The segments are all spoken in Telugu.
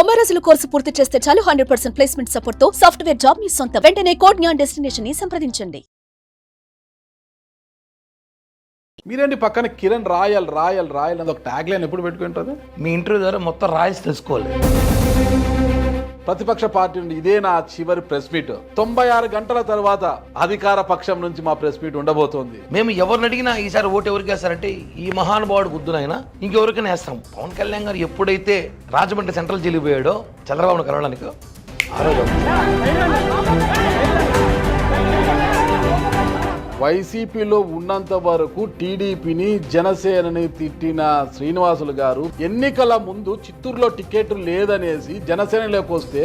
90 రోజుల కోర్సు పూర్తి చేస్తే చాలు 100% ప్లేస్మెంట్ సపోర్ట్ తో సాఫ్ట్వేర్ జాబ్ మీ సొంతం. వెంటనే కోడ్ జ్ఞాన్ డెస్టినేషన్ ని సంప్రదించండి. మీరేంటి పక్కన కిరణ్ రాయల్ రాయల్ రాయల్ అని ఒక ట్యాగ్ లైన్ ఎప్పుడు పెట్టుకుంటుంది? మీ ఇంటర్వ్యూ ద్వారా మొత్తం రాయల్స్ తెలుసుకోవాలి. ప్రతిపక్ష పార్టీ నుండి ఇదే నా చివరి ప్రెస్ మీట్. 96 గంటల తర్వాత అధికార పక్షం నుంచి మా ప్రెస్ మీట్ ఉండబోతోంది. మేము ఎవరిని అడిగినా ఈసారి ఓటు ఎవరికి వేస్తారంటే ఈ మహానుభావుడు గుద్దునైనా ఇంకెవరికైనా వేస్తాం. పవన్ కళ్యాణ్ గారు ఎప్పుడైతే రాజమండ్రి సెంట్రల్ జైలుకి పోయాడో చంద్రబాబును కలవడానికి ఆ రోజు వైసీపీలో ఉన్నంత వరకు టీడీపీని జనసేనని తిట్టిన శ్రీనివాసులు గారు ఎన్నికల ముందు చిత్తూరులో టికెట్ లేదనేసి జనసేనలోకి వస్తే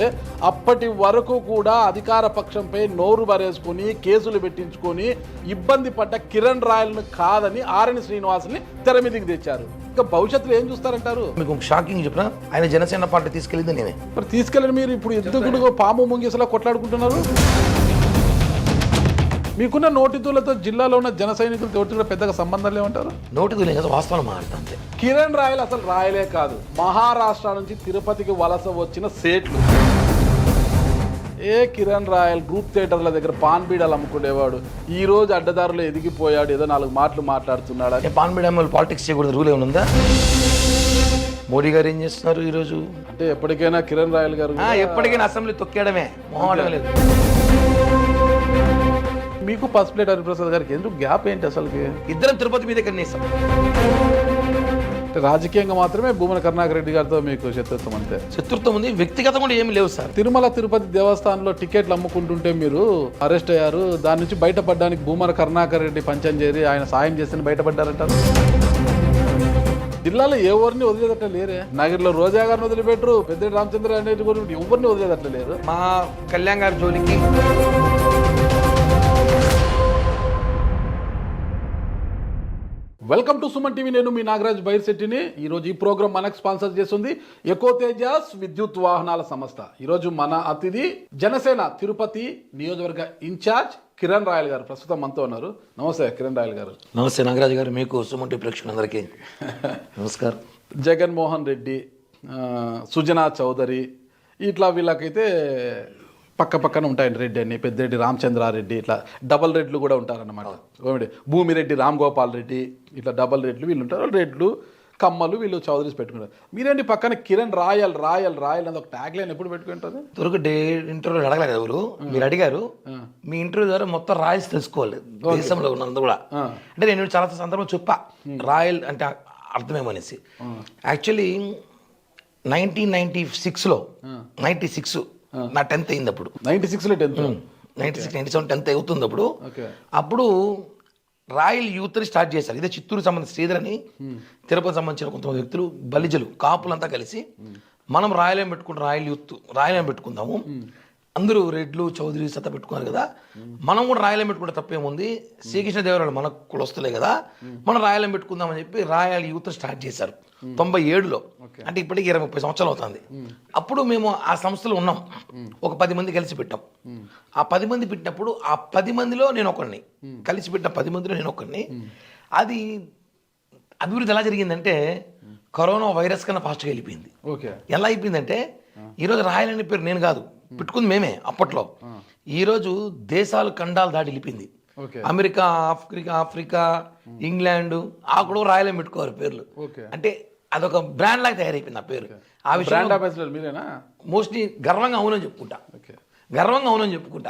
అప్పటి వరకు కూడా అధికార పక్షంపై నోరు బరేసుకుని కేసులు పెట్టించుకొని ఇబ్బంది పడ్డ కిరణ్ రాయల్ను కాదని ఆర్ఎన్ శ్రీనివాసుని తెర మీదకి తెచ్చారు. ఇంకా భవిష్యత్తులో ఏం చూస్తారంటారు? మీకు షాకింగ్ చెప్పిన ఆయన జనసేన పార్టీ తీసుకెళ్ళింది నేనే. మరి తీసుకెళ్ళి మీరు ఇప్పుడు ఎందుకు పాము ముంగిసలా కొట్లాడుకుంటున్నారు? మీకున్న నోటితులతో జిల్లాలో ఉన్న జన సైనికులతో కూడా పెద్దగా సంబంధాలు ఏమంటారు? నోటితులే కదా, వాస్తవాలు మాట్లాడుతుంది. కిరణ్ రాయల్ అసలు రాయలే కాదు, మహారాష్ట్ర నుంచి తిరుపతికి వలస వచ్చిన సేట్లు. కిరణ్ రాయల్ గ్రూప్ థియేటర్ల దగ్గర పాన్ బీడాలు అమ్ముకునేవాడు. ఈ రోజు అడ్డదారులు ఎదిగిపోయాడు, ఏదో 4 మాటలు మాట్లాడుతున్నాడు. పాన్ బీడా పాలిటిక్స్ చేయకూడదు రూల్ ఏమైనా ఉందా? మోడీ గారు ఏం చేస్తున్నారు ఈరోజు? అంటే ఎప్పటికైనా కిరణ్ రాయల్ గారు ఎప్పటికైనా అసెంబ్లీ తొక్కేయడమే, మొహమాటం లేదు. మీకు పసుపులేటి హరిప్రసాద్ గారికి ఎందుకు గ్యాప్ ఏంటి అసలుకి? ఇద్దరం తిరుపతి మీద కనీసం రాజకీయంగా మాత్రమే భూమన కరుణాకర్ రెడ్డి గారితో మీకు శత్రుత్వం అంతే. శత్రుత్వం ఉంది, వ్యక్తిగతం కూడా ఏమి లేవు సార్. తిరుమల తిరుపతి దేవస్థానంలో టికెట్లు అమ్ముకుంటుంటే మీరు అరెస్ట్ అయ్యారు. దాని నుంచి బయటపడడానికి భూమన కరుణాకర్ రెడ్డి పంచం చేరి ఆయన సాయం చేసి బయటపడ్డారంటారు. జిల్లాలో ఎవరిని వదిలేదట్ల లేరే. నగర్లో రోజా గారిని వదిలిపెట్టరు, పెద్ద రామచంద్ర అనేది కూడా ఎవరిని వదిలేదట్ల లేరు. మా కళ్యాణ్ గారి జోలికి వెల్కమ్ టు సుమన్ టీవీ. నేను మీ నాగరాజ్ బైర్శెట్టిని. ఈరోజు ఈ ప్రోగ్రామ్ మనకు స్పాన్సర్ చేస్తుంది ఎకో తేజాస్ విద్యుత్ వాహనాల సంస్థ. ఈరోజు మన అతిథి జనసేన తిరుపతి నియోజకవర్గ ఇన్ఛార్జ్ కిరణ్ రాయల్ గారు ప్రస్తుతం మనతో ఉన్నారు. నమస్తే కిరణ్ రాయల్ గారు. నమస్తే నాగరాజ్ గారు, మీకు సుమన్ టీవీ ప్రేక్షకులందరికీ నమస్కారం. జగన్మోహన్ రెడ్డి, సుజనా చౌదరి ఇట్లా వీళ్ళకైతే పక్క పక్కన ఉంటాయండి. రెడ్డి అని పెద్దిరెడ్డి రామచంద్రారెడ్డి, ఇట్లా డబల్ రెడ్లు కూడా ఉంటారన్నమాట. భూమిరెడ్డి రామ్ గోపాల్ రెడ్డి, ఇట్లా డబల్ రెడ్లు వీళ్ళు ఉంటారు. రెడ్లు కమ్మలు వీళ్ళు చౌదరీస్ పెట్టుకుంటారు. మీరేంటి పక్కన కిరణ్ రాయల్ రాయల్ రాయల్ అని ఒక ట్యాగ్ లైన్ ఎప్పుడు పెట్టుకుంటుంది? దొరికి ఇంటర్వ్యూ అడగలేదు ఎవరు, మీరు అడిగారు. మీ ఇంటర్వ్యూ ద్వారా మొత్తం రాయల్స్ తెలుసుకోవాలి దేశంలో ఉన్నందు కూడా. అంటే నేను చాలా సందర్భం చెప్పా రాయల్ అంటే అర్థమేమనేసి. యాక్చువల్లీ 1996లో 96 నా 10th అయింది అప్పుడు. 96లో 10th, 96, 97, 10th అవుతుంది అప్పుడు. అప్పుడు రాయల్ యూత్ని స్టార్ట్ చేశారు. ఇదే చిత్తూరు సంబంధించిన శ్రీధర్ అని, తిరుపతి సంబంధించిన కొంతమంది వ్యక్తులు, బలిజలు, కాపులంతా కలిసి మనం రాయలేం పెట్టుకుంటాం, రాయల్ యూత్ రాయలేం పెట్టుకుందాము. అందరూ రెడ్లు చౌదరీస్ అంతా పెట్టుకున్నారు కదా, మనం కూడా రాయలేం పెట్టుకుంటే తప్పేముంది, శ్రీకృష్ణదేవరాయలు మనకు కూడా వస్తలే కదా, మనం రాయలేం పెట్టుకుందామని చెప్పి రాయల్ యూత్ స్టార్ట్ చేశారు 97లో. అంటే ఇప్పటికి 20-30 సంవత్సరాలు అవుతుంది. అప్పుడు మేము ఆ సంస్థలో ఉన్నాం, ఒక 10 మంది కలిసి పెట్టాం. ఆ 10 మంది పెట్టినప్పుడు ఆ 10 మందిలో నేను ఒకరిని, కలిసి పెట్టిన 10 మందిలో నేను ఒకరిని. అది అభివృద్ధి ఎలా జరిగిందంటే కరోనా వైరస్ కన్నా ఫాస్ట్గా వెళ్ళిపోయింది. ఎలా అయిపోయిందంటే ఈరోజు రాయల్ అనే పేరు నేను కాదు పెట్టుకుంది, మేమే అప్పట్లో. ఈరోజు దేశాలు ఖండాలు దాటి వెళ్ళిపోయింది. అమెరికా, ఆఫ్రికా, ఇంగ్లాండ్ ఆ కూడా రాయలేం పెట్టుకోవాలి పేర్లు. అంటే అదొక బ్రాండ్ లాగా తయారైపోయింది ఆ పేరు. ఆ విషయం మోస్ట్లీ గర్వంగా అవునని చెప్పుకుంటా.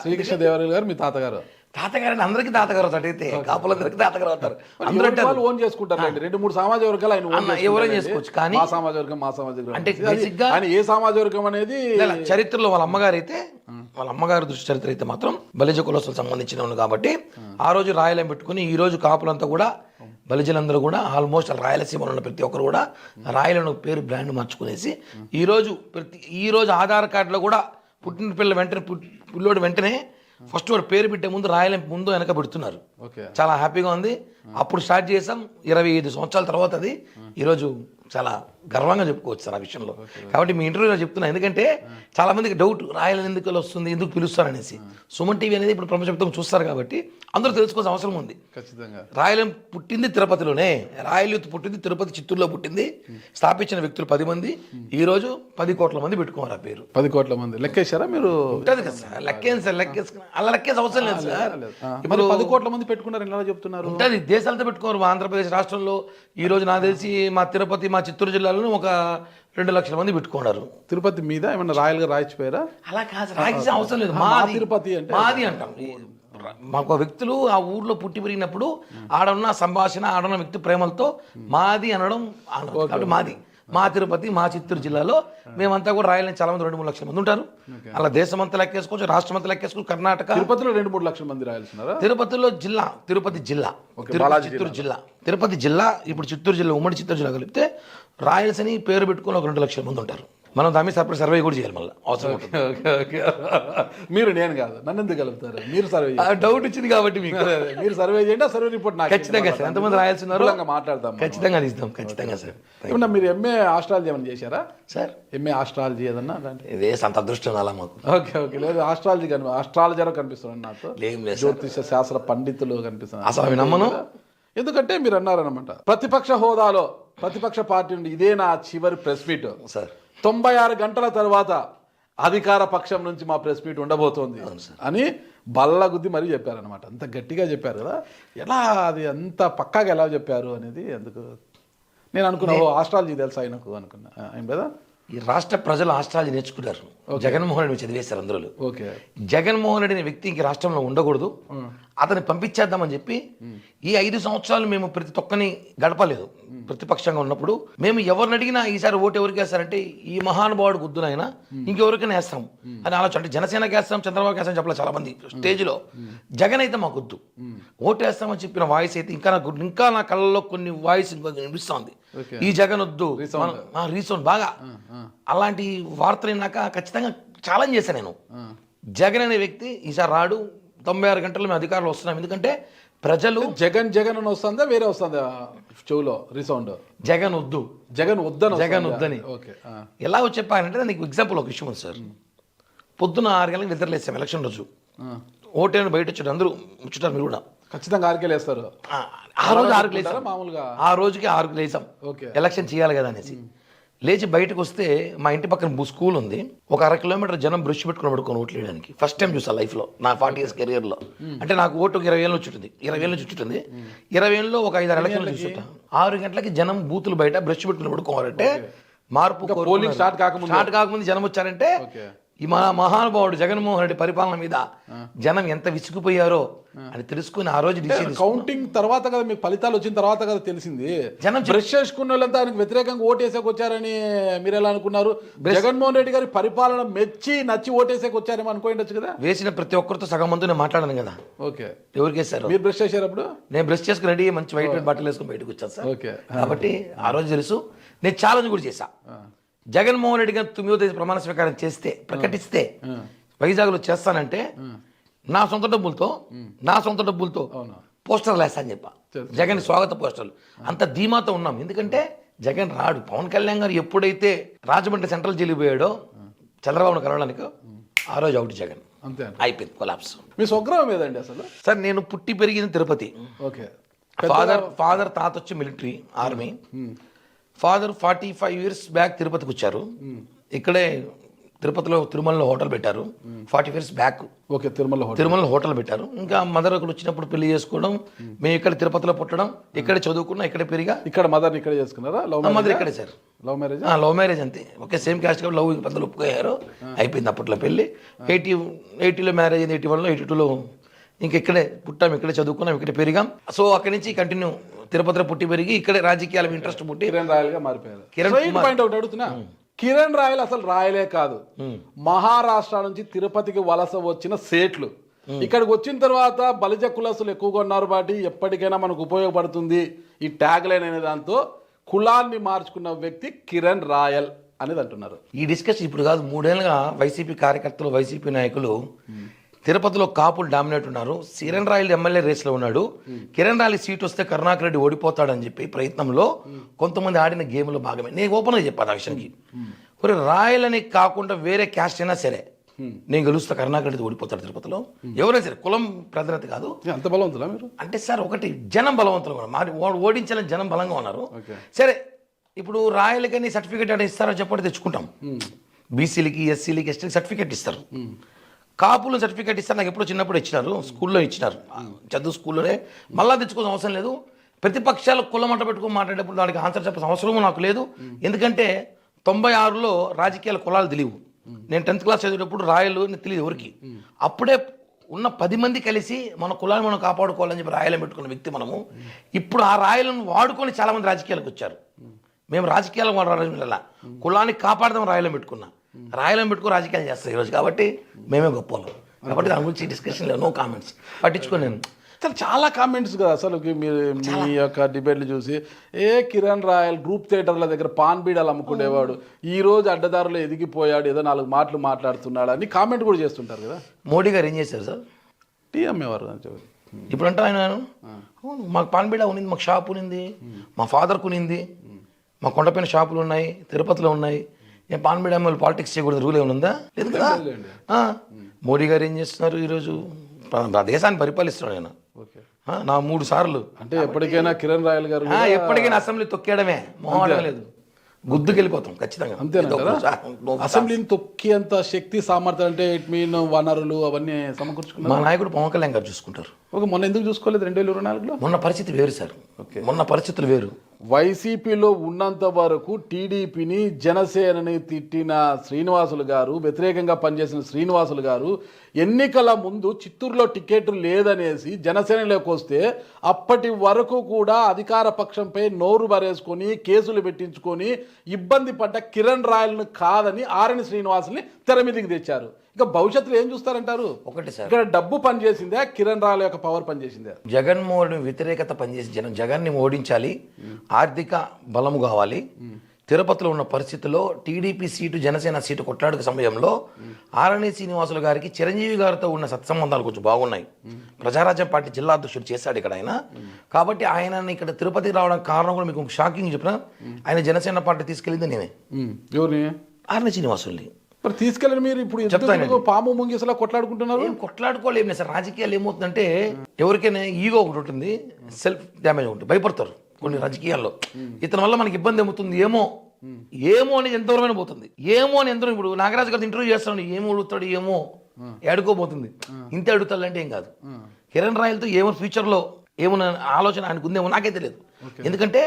శ్రీకృష్ణదేవరాయలు గారు మీ తాతగారు? తాతగారు అందరికీ తాతగారు అవుతాడు, అయితే కాపులందరికీ తాతగారు అవుతారు. అందరూ ఓన్ చేసుకుంటారు. 2-3 సామాజిక వర్గాలు ఆయన ఎవరైనా చేసుకోవచ్చు. కానీ మా సామాజిక వర్గం అంటే బేసిక్గా ఏ సామాజిక వర్గం అనేది చరిత్రలో వాళ్ళ అమ్మగారి దృష్టి చరిత్ర అయితే మాత్రం బలిజ కులస్తులకు సంబంధించిన కాబట్టి ఆ రోజు రాయలేం పెట్టుకుని ఈ రోజు కాపులంతా కూడా, బలిజలందరూ కూడా ఆల్మోస్ట్ రాయలసీమలో ఉన్న ప్రతి ఒక్కరు కూడా రాయలను పేరు బ్రాండ్ మార్చుకునేసి ఈ రోజు ఆధార్ కార్డులో కూడా పుట్టిన పిల్లోడు వెంటనే ఫస్ట్ వాడు పేరు పెట్టే ముందు రాయలేం ముందు వెనక పెడుతున్నారు. చాలా హ్యాపీగా ఉంది. అప్పుడు స్టార్ట్ చేసాం, 25 సంవత్సరాల తర్వాత అది ఈరోజు చాలా గర్వంగా చెప్పుకోవచ్చు సార్ ఆ విషయంలో. కాబట్టి మీ ఇంటర్వ్యూలో చెప్తున్నా, ఎందుకంటే చాలా మందికి డౌట్ రాయల్ ఎందుకు వస్తుంది, ఎందుకు పిలుస్తారు అనేసి. సుమన్ టీవీ అనేది ఇప్పుడు ప్రపంచవ్యాప్తంగా చూస్తారు కాబట్టి అందరూ తెలుసుకోవాల్సిన అవసరం ఉంది. ఖచ్చితంగా రాయలం పుట్టింది తిరుపతిలోనే, రాయల్ యూత్ పుట్టింది తిరుపతి చిత్తూరులో పుట్టింది. స్థాపించిన వ్యక్తులు 10 మంది, ఈ రోజు 10 కోట్ల మంది పెట్టుకున్నారు ఆ పేరు. 10 కోట్ల మంది లెక్కేశారా మీరు? ఉంటుంది కదా సార్, లెక్కేం సార్, లెక్కేసుకుని అలా లెక్కేసి అవసరం లేదు సార్. ఇప్పుడు 10 కోట్ల మంది పెట్టుకున్నారు ఎలా చెప్తున్నారు? ఉంటుంది, దేశాలతో పెట్టుకున్నారు. మా ఆంధ్రప్రదేశ్ రాష్ట్రంలో ఈ రోజు నాకు తెలిసి మా తిరుపతి, మా చిత్తూరు జిల్లాలో ఒక 2 లక్షల మంది పెట్టుకున్నారు. తిరుపతి మీద ఏమన్నా రాయల్ గా రాయించిపోయారా? అలా కాదు, రాయించిన అవసరం లేదు. తిరుపతి అంటే మాది అంటాం. మాకు వ్యక్తులు ఆ ఊర్లో పుట్టి పెరిగినప్పుడు ఆడన్న సంభాషణ, ఆడన్న వ్యక్తి ప్రేమలతో మాది అనడం. కాబట్టి మాది, మా తిరుపతి, మా చిత్తూరు జిల్లాలో మేమంతా కూడా రాయలని చాలా మంది 2-3 లక్షల మంది ఉంటారు. అలా దేశం అంతా లెక్కేసుకోవచ్చు, రాష్ట్రం అంతా లెక్కేసుకోవచ్చు. కర్ణాటక, తిరుపతిలో 2-3 లక్షల మంది రాయాల్సినారా? తిరుపతిలో జిల్లా, తిరుపతి జిల్లా, చిత్తూరు జిల్లా, తిరుపతి జిల్లా, ఇప్పుడు చిత్తూరు జిల్లా, ఉమ్మడి చిత్తూరు జిల్లా కలిపితే రాయల్స్ అని పేరు పెట్టుకుని ఒక 2 లక్షల మంది ఉంటారు. మనం దాని సపరేట్ సర్వే కూడా చేయాలి మళ్ళీ అవసరం ఉంటుంది. మీరు, నేను కాదు, నన్ను ఎందుకు కలుపుతారు? మీరు సర్వే డౌట్ వచ్చింది కాబట్టి మీకు. మీరు సర్వే చేయండి, ఆ సర్వే రిపోర్ట్ నాకు ఖచ్చితంగా సార్. ఎంతమంది రాయాల్సి ఉన్నారు మాట్లాడతాం, ఖచ్చితంగా తీస్తాం. ఖచ్చితంగా సార్. ఏమన్నా మీరు ఎంఏ ఆస్ట్రాలజీ ఏమైనా చేశారా సార్? ఎంఏ ఆస్ట్రాలజీ ఏదన్నా? ఇదే సంత అదృష్టం అలా మాకు. ఓకే లేదు, ఆస్ట్రాలజర్ కనిపిస్తున్నాను నాకు, జ్యోతిష శాస్త్ర పండితులు కనిపిస్తున్నారు. అసలు అవి నమ్మను, ఎందుకంటే మీరు అన్నారనమాట ప్రతిపక్ష హోదాలో, ప్రతిపక్ష పార్టీ నుండి ఇదే నా చివరి ప్రెస్ మీట్ సార్. 96 గంటల తర్వాత అధికార పక్షం నుంచి మా ప్రెస్ మీట్ ఉండబోతోంది అని బల్ల గుద్ది మరీ చెప్పారనమాట. అంత గట్టిగా చెప్పారు కదా, ఎలా అది అంత పక్కాగా ఎలా చెప్పారు అనేది అందుకు నేను అనుకున్నా, ఆస్ట్రాలజీ తెలుసా ఆయనకు అనుకున్నా. ఏం కదా, ఈ రాష్ట్ర ప్రజలు ఆస్ట్రాలజీ నేర్చుకున్నారు. జగన్మోహన్ రెడ్డి చదివేశారు అందరూ. ఓకే, జగన్మోహన్ రెడ్డి అనే వ్యక్తి ఇంక రాష్ట్రంలో ఉండకూడదు, అతన్ని పంపించేద్దామని చెప్పి ఈ 5 సంవత్సరాలు మేము ప్రతి తొక్కని గడపలేదు. ప్రతిపక్షంగా ఉన్నప్పుడు మేము ఎవరిని అడిగినా ఈసారి ఓటు ఎవరికి వేస్తారంటే ఈ మహానుభావుడు గుద్దునైనా ఇంకెవరికైనా వేస్తాం అని ఆలోచన. అంటే జనసేనకి వేస్తాం, చంద్రబాబు వేస్తాం చెప్పలేదు చాలా మంది స్టేజ్లో. జగన్ అయితే మాకు వద్దు, ఓటు వేస్తామని చెప్పిన వాయిస్ అయితే ఇంకా నా కళ్ళలో కొన్ని వాయిస్ వినిపిస్తుంది. ఈ జగన్ వద్దు, రీసౌండ్ బాగా. అలాంటి వార్తలు విన్నాక ఖచ్చితంగా ఛాలెంజ్ చేశాను నేను. జగన్ అనే వ్యక్తి ఈసారి రాడు, 96 గంటలు మేము అధికారులు వస్తున్నాం. ఎందుకంటే ప్రజలు జగన్ అని వస్తుందా, వేరే వస్తుందా చెవులో రీసౌండ్? జగన్ వద్దు, జగన్ వద్దని. ఎలా చెప్పానంటే నీకు ఎగ్జాంపుల్ ఒక విషయం ఉంది సార్. పొద్దున 6 గంటలకు నిద్రలేసాం ఎలక్షన్ రోజు. ఓటేను బయట వచ్చాడు, అందరూ ముచ్చుటారు. మీరు కూడా ఖచ్చితంగా 6కి లేస్తారు. ఆ రోజు 6కి లేసాం, మామూలుగా ఆ రోజుకి 6కి లేసాం, ఎలక్షన్ చేయాలి కదా అనేసి. లేచి బయటకు వస్తే మా ఇంటి పక్కన స్కూల్ ఉంది. ఒక 1/2 కిలోమీటర్ జనం బ్రష్ పెట్టుకొని ఓట్లు వేయడానికి ఫస్ట్ టైం చూసా లైఫ్లో, నా 40 years కెరియర్లో. అంటే నాకు ఓటు 20 ఏళ్ళు వచ్చుంటుంది, 20 ఏళ్ళు చుట్టుంది. 20 ఏళ్ళలో ఒక 5-6 ఎలక్షన్లు చూసుకుంటా. 6 గంటలకి జనం బూతులు బయట బ్రష్ పెట్టుకుని పడుకోవాలంటే మార్పు పోలింగ్ స్టార్ట్ కాకముందు జనం వచ్చారంటే ఈ మన మహానుభావుడు జగన్మోహన్ రెడ్డి పరిపాలన మీద జనం ఎంత విసిగిపోయారో అని తెలుసుకుని ఆ రోజు కౌంటింగ్ తర్వాత కదా మీకు ఫలితాలు వచ్చిన తర్వాత కదా తెలిసింది. జనం బ్రష్ చేసుకున్న వాళ్ళంతా ఆయనకు వ్యతిరేకంగా ఓటేసాక వచ్చారని మీరు ఎలా అనుకున్నారు? జగన్మోహన్ రెడ్డి గారి పరిపాలన నచ్చి ఓటేసాక వచ్చారేమో అనుకోండొచ్చు కదా. వేసిన ప్రతి ఒక్కరితో సగం మంది నేను మాట్లాడాను కదా. ఓకే, ఎవరికి వేశారు? మీరు బ్రష్ చేశారు అప్పుడు? నేను బ్రష్ చేసుకుని రెడీ మంచి వైట్ బట్టలు వేసుకుని బయటకు వచ్చాను సార్. ఓకే, కాబట్టి ఆ రోజు తెలుసు. నేను ఛాలెంజ్ కూడా చేశా. జగన్మోహన్ రెడ్డి గారు 9వ తేదీ ప్రమాణ స్వీకారం ప్రకటిస్తే వైజాగ్లో చేస్తానంటే నా సొంత డబ్బులతో పోస్టర్లు వేస్తా అని చెప్పా. జగన్ స్వాగత పోస్టర్లు. అంత ధీమాతో ఉన్నాం. ఎందుకంటే జగన్ రాడు. పవన్ కళ్యాణ్ గారు ఎప్పుడైతే రాజమండ్రి సెంట్రల్ జైలు పోయాడో చంద్రబాబును కలవడానికి, ఆ రోజు అవుట్ జగన్. అంతే, అయిపోయింది కొలాప్స్. మీ స్వగ్రామం ఏదండి అసలు? సార్ నేను పుట్టి పెరిగింది తిరుపతి. ఓకే, ఫాదర్ తాత వచ్చి military army. Father 45 years back తిరుపతికి వచ్చారు. ఇక్కడే తిరుపతిలో తిరుమలలో హోటల్ పెట్టారు 40 years బ్యాక్. ఓకే, తిరుమలలో హోటల్ పెట్టారు. ఇంకా మదర్ ఒకరు వచ్చినప్పుడు పెళ్లి చేసుకోవడం, మేము ఇక్కడ తిరుపతిలో పుట్టడం, ఇక్కడే చదువుకున్నాం, ఇక్కడే పెరిగా. ఇక్కడ మదర్ ఇక్కడే చేసుకున్నారా? మదర్ ఇక్కడే సార్. లవ్ మ్యారేజ్ అంతే. ఓకే, సేమ్ క్యాస్ట్ కాబట్టి లవ్ పెద్దలు ఒప్పుకోయారు, అయిపోయింది అప్పట్లో పెళ్లి. 80లో మ్యారేజ్ అయింది, 81లో 82లో ఇంక ఇక్కడే పుట్టాం, ఇక్కడే చదువుకున్నాం, ఇక్కడే పెరిగాం. సో అక్కడి నుంచి కంటిన్యూ తిరుపతిలో పుట్టి పెరిగి ఇక్కడే రాజకీయాల ఇంట్రెస్ట్ పుట్టి కిరణ్ రాయల్ గా మారిపోయారు. పాయింట్ ఒకటి అడుగుతున్నా, కిరణ్ రాయల్ అసలు రాయలే కాదు, మహారాష్ట్ర నుంచి తిరుపతికి వలస వచ్చిన సేట్లు. ఇక్కడికి వచ్చిన తర్వాత బలిజ కులస్తులు ఎక్కువగా ఉన్నారు బాటి, ఎప్పటికైనా మనకు ఉపయోగపడుతుంది ఈ ట్యాగ్ లైన్ అనే దాంతో కులాన్ని మార్చుకున్న వ్యక్తి కిరణ్ రాయల్ అనేది అంటున్నారు. ఈ డిస్కషన్ ఇప్పుడు కాదు, 3 ఏళ్ళుగా వైసీపీ కార్యకర్తలు, వైసీపీ నాయకులు తిరుపతిలో కాపులు డామినేట్ ఉన్నారు. కిరణ్ రాయల్ ఎమ్మెల్యే రేస్లో ఉన్నాడు. కిరణ్ రాయల్ సీట్ వస్తే కరుణాకర్ రెడ్డి ఓడిపోతాడని చెప్పి ప్రయత్నంలో కొంతమంది ఆడిన గేమ్లో భాగమే. నేను ఓపెన్గా చెప్పాను ఆ విషయానికి, మరి రాయల్ అని కాకుండా వేరే క్యాస్ట్ అయినా సరే నేను గెలుస్తా, కరుణాకర్ రెడ్డి ఓడిపోతాడు తిరుపతిలో. ఎవరైనా సరే, కులం ప్రాధాన్యత కాదు. అంత బలవంతులా మీరు? అంటే సార్ ఒకటి జనం బలవంతులు ఉన్నారు, మరి ఓడించాలని జనం బలంగా ఉన్నారు. సరే ఇప్పుడు రాయలకని సర్టిఫికేట్ అంటే ఇస్తారో చెప్పండి, తెచ్చుకుంటాం. బీసీలకి, ఎస్సీలకి, ఎస్టీలకి సర్టిఫికేట్ ఇస్తారు. కాపులు సర్టిఫికేట్ ఇస్తారు. నాకు ఎప్పుడో చిన్నప్పుడు ఇచ్చినారు, స్కూల్లో ఇచ్చినారు, చదువు స్కూల్లోనే. మళ్ళా తెచ్చుకోవాల్సిన అవసరం లేదు. ప్రతిపక్షాలు కులం అంట పెట్టుకుని మాట్లాడేటప్పుడు దానికి ఆన్సర్ చెప్పాల్సిన అవసరము నాకు లేదు. ఎందుకంటే 96లో రాజకీయాల కులాలు తెలియవు. నేను 10th క్లాస్ చదివేటప్పుడు రాయలు తెలియదు ఎవరికి. అప్పుడే ఉన్న 10 మంది కలిసి మన కులాన్ని మనం కాపాడుకోవాలని చెప్పి రాయలను పెట్టుకున్న వ్యక్తి మనము. ఇప్పుడు ఆ రాయలను వాడుకొని చాలామంది రాజకీయాలకు వచ్చారు. మేము రాజకీయాలకు వాడాలి, కులాన్ని కాపాడదాం రాయలను పెట్టుకున్నా, రాయలను పెట్టుకుని రాజకీయాలు చేస్తాం ఈరోజు. కాబట్టి మేమే గొప్పలు. కాబట్టి దాని గురించి డిస్కషన్ లేదు, నో కామెంట్స్, పట్టించుకొని నేను. చాలా కామెంట్స్ కదా అసలు మీరు మీ యొక్క డిబేట్లు చూసి. కిరణ్ రాయల్ గ్రూప్ థియేటర్ల దగ్గర పాన్ బీడాలు అమ్ముకునేవాడు, ఈ రోజు అడ్డదారులు ఎదిగిపోయాడు, ఏదో 4 మాటలు మాట్లాడుతున్నాడు అని కామెంట్ కూడా చేస్తుంటారు కదా. మోడీ గారు ఏం చేశారు సార్? టీ అమ్మేవారు. ఇప్పుడు అంటే ఆయన మాకు పాన్ బీడా ఉన్నింది, మాకు షాప్ ఉన్నింది, మా ఫాదర్ కొనింది, మా కొండపైన షాపులు ఉన్నాయి, తిరుపతిలో ఉన్నాయి. ఏం పాన్ బీడా అమ్మే పాలిటిక్స్ చేయకూడదు రూల్ ఏమైనా ఉందా? లేదు కదా. మోడీ గారు ఏం చేస్తున్నారు? ఈరోజు దేశాన్ని పరిపాలిస్తున్నాడు ఆయన. నా 3 సార్లు. అంటే ఎప్పటికైనా కిరణ్ రాయల్ గారు ఎప్పటికైనా అసెంబ్లీ తొక్కేయడమే, మొహమాటం లేదు, గుద్దుకెళ్ళిపోతాం ఖచ్చితంగా. అంతేనా? అసెంబ్లీని తొక్కి అంత శక్తి సామర్థ్యం అంటే ఇట్ మీన్ వనరులు అవన్నీ సమకూర్చుకున్నారు. మా నాయకుడు పవన్ కళ్యాణ్ గారు చూసుకుంటారు. మొన్న ఎందుకు చూసుకోలేదు 2024లో? మొన్న పరిస్థితి వేరు సార్, మొన్న పరిస్థితులు వేరు. వైసీపీలో ఉన్నంత వరకు టీడీపీని, జనసేనని తిట్టిన శ్రీనివాసులు గారు, వ్యతిరేకంగా పనిచేసిన శ్రీనివాసులు గారు ఎన్నికల ముందు చిత్తూరులో టికెట్ లేదనేసి జనసేనలోకి వస్తే అప్పటి వరకు కూడా అధికార పక్షంపై నోరు బరేసుకొని కేసులు పెట్టించుకొని ఇబ్బంది పడ్డ కిరణ్ రాయల్ను కాదని ఆర్ఎన్ శ్రీనివాసుల్ని తెర మీదకి తెచ్చారు. ఇక భవిష్యత్తులో ఏం చూస్తారంటారు? ఒకటి సార్, ఇక్కడ డబ్బు పనిచేసిందా, కిరణ్ రాయల్ యొక్క పవర్ పనిచేసిందా? జగన్మోహన్ వ్యతిరేకత పనిచేసి జగన్ని ఓడించాలి, ఆర్థిక బలము కావాలి. తిరుపతిలో ఉన్న పరిస్థితుల్లో టీడీపీ సీటు, జనసేన సీటు కొట్లాడుకు సమయంలో ఆర్ఎన్ శ్రీనివాసులు గారికి చిరంజీవి గారితో ఉన్న సత్సంబంధాలు కొంచెం బాగున్నాయి. ప్రజారాజ్యం పార్టీ జిల్లా అధ్యక్షుడు చేశాడు ఇక్కడ ఆయన. కాబట్టి ఆయన ఇక్కడ తిరుపతికి రావడానికి కారణం కూడా మీకు షాకింగ్ చెప్పిన, ఆయన జనసేన పార్టీ తీసుకెళ్ళింది నేనే. ఎవరిని? ఆర్ఎన్ శ్రీనివాసుల్ని. మరి తీసుకెళ్ళండి. మీరు ఇప్పుడు పాము ముంగిసలా కొట్లాడుకుంటున్నారు. కొట్లాడుకోలేము సార్. రాజకీయాలు ఏమవుతుందంటే ఎవరికైనా ఈగో ఒకటి ఉంటుంది, సెల్ఫ్ డ్యామేజ్ ఉంటుంది, భయపడతారు కొన్ని రాజకీయాల్లో. ఇతని వల్ల మనకి ఇబ్బంది ఏమవుతుంది ఏమో అని ఎంతవరమైనా పోతుంది. ఏమో అని ఎంతో. ఇప్పుడు నాగరాజు గారితో ఇంటర్వ్యూ చేస్తాను, ఏమో అడుగుతాడు, ఏమో ఏడుకోబోతుంది, ఇంతే అడుగుతాడంటే ఏం కాదు. కిరణ్ రాయల్తో ఏమో ఫ్యూచర్లో ఏమన్నా ఆలోచన ఆయనకు ఉందేమో నాకే తెలియదు. ఎందుకంటే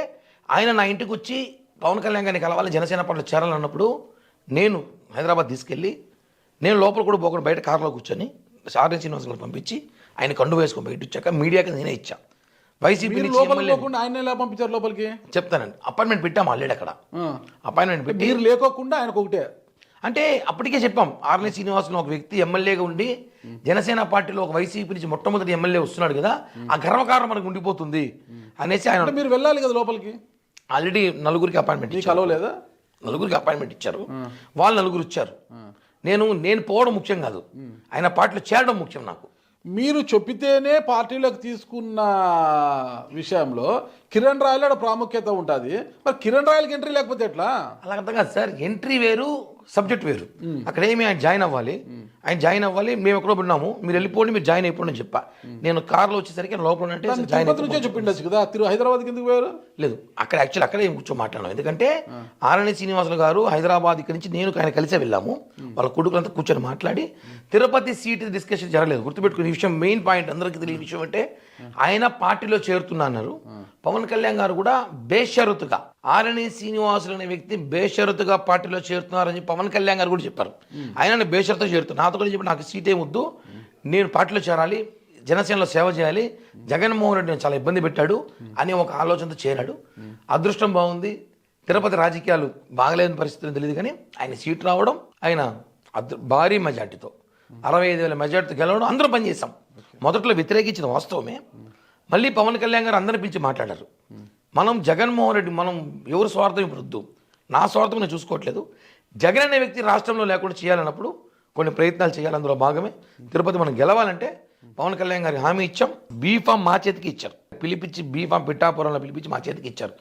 ఆయన నా ఇంటికి వచ్చి పవన్ కళ్యాణ్ గారిని కలవాలి, జనసేన పార్టీలో చేరాలన్నప్పుడు నేను హైదరాబాద్ తీసుకెళ్ళి, నేను లోపల కూడా పోకుండా బయట కారులో కూర్చొని ఆర్ఎన్ శ్రీనివాస్ గారు పంపించి ఆయన కండు వేసుకొని బయట వచ్చాక మీడియాకి నేనే ఇచ్చా. వైసీపీ ఆయన పంపించారు లోపలికి చెప్తానండి. అపాయింట్మెంట్ పెట్టాము ఆల్రెడీ అక్కడ. అపాయింట్మెంట్ పెట్టి మీరు లేకోకుండా ఆయనకు ఒకటే అంటే అప్పటికే చెప్పాం, ఆర్ఎన్ శ్రీనివాసులు ఒక వ్యక్తి ఎమ్మెల్యేగా ఉండి జనసేన పార్టీలో ఒక వైసీపీ నుంచి మొట్టమొదటి ఎమ్మెల్యే వస్తున్నాడు కదా, ఆ గర్వకారణం మనకు ఉండిపోతుంది అనేసి ఆయన. మీరు వెళ్ళాలి కదా లోపలికి. ఆల్రెడీ 4గురికి అపాయింట్మెంట్ కలవలేదా? 4గురికి అపాయింట్మెంట్ ఇచ్చారు, వాళ్ళు 4గురు ఇచ్చారు. నేను పోవడం ముఖ్యం కాదు, ఆయన పార్టీలో చేరడం ముఖ్యం నాకు. మీరు చెప్పితేనే పార్టీలోకి తీసుకున్న విషయంలో కిరణ్ రాయల్ ప్రాముఖ్యత ఉంటుంది. మరి కిరణ్ రాయల్కి ఎంట్రీ లేకపోతే ఎట్లా? అలా అర్థం కాదు సార్. ఎంట్రీ వేరు, సబ్జెక్ట్ వేరు. అక్కడ ఏమి ఆయన జాయిన్ అవ్వాలి, మేము ఎక్కడో ఉన్నాము, మీరు వెళ్ళిపోండి, మీరు జాయిన్ అయిపోండి అని చెప్పా. నేను కార్లో వచ్చేసరికి లోపల చెప్పిండొచ్చు కదా, హైదరాబాద్కి ఎందుకు పోయారు? లేదు, అక్కడ యాక్చువల్లీ అక్కడే కూర్చో మాట్లాడాం. ఎందుకంటే ఆర్ఎన్ శ్రీనివాసులు గారు హైదరాబాద్ ఇక్కడి నుంచి నేను ఆయన కలిసే వెళ్ళాము. వాళ్ళ కొడుకులంతా కూర్చొని మాట్లాడి తిరుపతి సీట్ డిస్కషన్ జరగలేదు. గుర్తుపెట్టుకునే విషయం, మెయిన్ పాయింట్ అందరికీ తెలియని విషయం అంటే ఆయన పార్టీలో చేరుతున్నా అన్నారు. పవన్ కళ్యాణ్ గారు కూడా బేషరతుగా ఆర్ఎన్ శ్రీనివాసులు అనే వ్యక్తి బేషరతుగా పార్టీలో చేరుతున్నారని పవన్ కళ్యాణ్ గారు కూడా చెప్పారు. ఆయన బేషరతుగా చేరుతున్నారు. నాతో కూడా చెప్పి నాకు సీట్ ఏమొద్దు, నేను పార్టీలో చేరాలి, జనసేనలో సేవ చేయాలి, జగన్మోహన్ రెడ్డి చాలా ఇబ్బంది పెట్టాడు అని ఒక ఆలోచనతో చేరాడు. అదృష్టం బాగుంది, తిరుపతి రాజకీయాలు బాగలేని పరిస్థితులు తెలియదు కానీ ఆయన సీట్ రావడం, ఆయన భారీ మెజార్టీతో 65,000 మెజార్టీతో గెలవడం అందరూ పనిచేసాం. మొదట్లో వ్యతిరేకించిన వాస్తవమే. మళ్ళీ పవన్ కళ్యాణ్ గారు అందరిని పిలిచి మాట్లాడారు. మనం జగన్మోహన్ రెడ్డి, మనం ఎవరు స్వార్థం ఇప్పుడు వద్దు, నా స్వార్థం నేను చూసుకోవట్లేదు, జగన్ అనే వ్యక్తి రాష్ట్రంలో లేకుండా చేయాలన్నప్పుడు కొన్ని ప్రయత్నాలు చేయాలి. అందులో భాగమే తిరుపతి మనం గెలవాలంటే పవన్ కళ్యాణ్ గారికి హామీ ఇచ్చాం. బీఫామ్ మా చేతికి ఇచ్చారు, పిలిపించి బీఫామ్ పిఠాపురంలో పిలిపించి మా చేతికి ఇచ్చారు.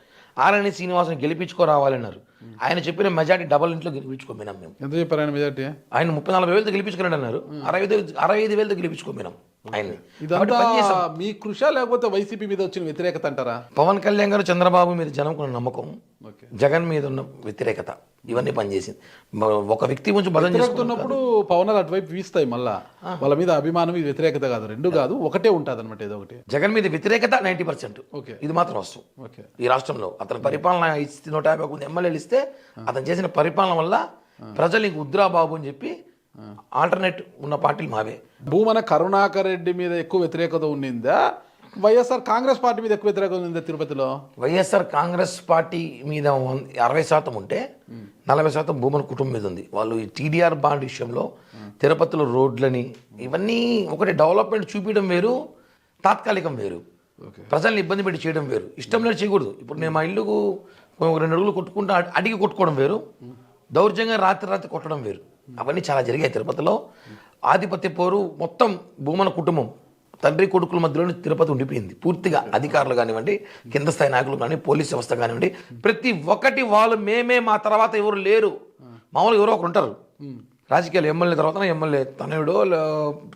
ఆర్ఎన్ శ్రీనివాసుని గెలిపించుకోరావాలన్నారు. ఆయన చెప్పిన మెజార్టీ డబల్ ఇంట్లో గెలిపించుకోపోయినాం మేము. ఎంత చెప్పారు ఆయన మెజార్టీ? ఆయన 34,000తో గెలిపించుకున్నాడు అన్నారు. 65,000తో గెలిపించుకోపోయినాం ఆయన. ఇదంతా మీ కృషా లేకపోతే వైసీపీ మీద వచ్చిన వ్యతిరేకత అంటారా? పవన్ కళ్యాణ్ గారు చంద్రబాబు మీద జనంకున్న నమ్మకం, జగన్ మీద ఉన్న వ్యతిరేకత, ఇవన్నీ పనిచేసింది. ఒక వ్యక్తి గురించి బలం చేస్తున్నప్పుడు పవనాలు అటువైపు వీస్తాయి. మళ్ళా వాళ్ళ మీద అభిమానం, ఇది వ్యతిరేకత కాదు, రెండు కాదు, ఒకటే ఉంటుంది అనమాట. ఏదో ఒకటి జగన్ మీద వ్యతిరేకత 90%. ఓకే, ఇది మాత్రం వస్తుంది. ఈ రాష్ట్రంలో అతని పరిపాలన 151 ఎమ్మెల్యేలు ఇస్తే అతను చేసిన పరిపాలన వల్ల ప్రజలు ఇంక ఉద్రాబాబు అని చెప్పి ఆల్టర్నేట్ ఉన్న పార్టీలు మావే. భూమన కరుణాకర్ రెడ్డి మీద ఎక్కువ వ్యతిరేకత ఉండిందా, వైఎస్ఆర్ కాంగ్రెస్ పార్టీ మీద ఎక్కువ వ్యతిరేకత ఉందా తిరుపతిలో? వైఎస్ఆర్ కాంగ్రెస్ పార్టీ మీద 60% ఉంటే 40% భూమన కుటుంబం మీద ఉంది. వాళ్ళు ఈ టీడీఆర్ బాండ్ విషయంలో తిరుపతిలో రోడ్లని ఇవన్నీ ఒకటి డెవలప్మెంట్ చూపించడం వేరు, తాత్కాలికం వేరు. ప్రజల్ని ఇబ్బంది పెట్టి చేయడం వేరు. ఇష్టం లేదు చేయకూడదు. ఇప్పుడు నేను మా ఇల్లుకు 2 అడుగులు కొట్టుకుంటూ అడిగి కొట్టుకోవడం వేరు, దౌర్జంగా రాత్రి కొట్టడం వేరు. అవన్నీ చాలా జరిగాయి తిరుపతిలో. ఆధిపత్య పోరు మొత్తం భూమన కుటుంబం తండ్రి కొడుకుల మధ్యలోనే తిరుపతి ఉండిపోయింది పూర్తిగా. అధికారులు కానివ్వండి, కింద స్థాయి నాయకులు కానీ, పోలీస్ వ్యవస్థ కానివ్వండి, ప్రతి ఒక్కటి వాళ్ళు మేమే, మా తర్వాత ఎవరు లేరు. మామూలుగా ఎవరో ఒకరు ఉంటారు రాజకీయాలు. ఎమ్మెల్యే తర్వాత ఎమ్మెల్యే తనయుడో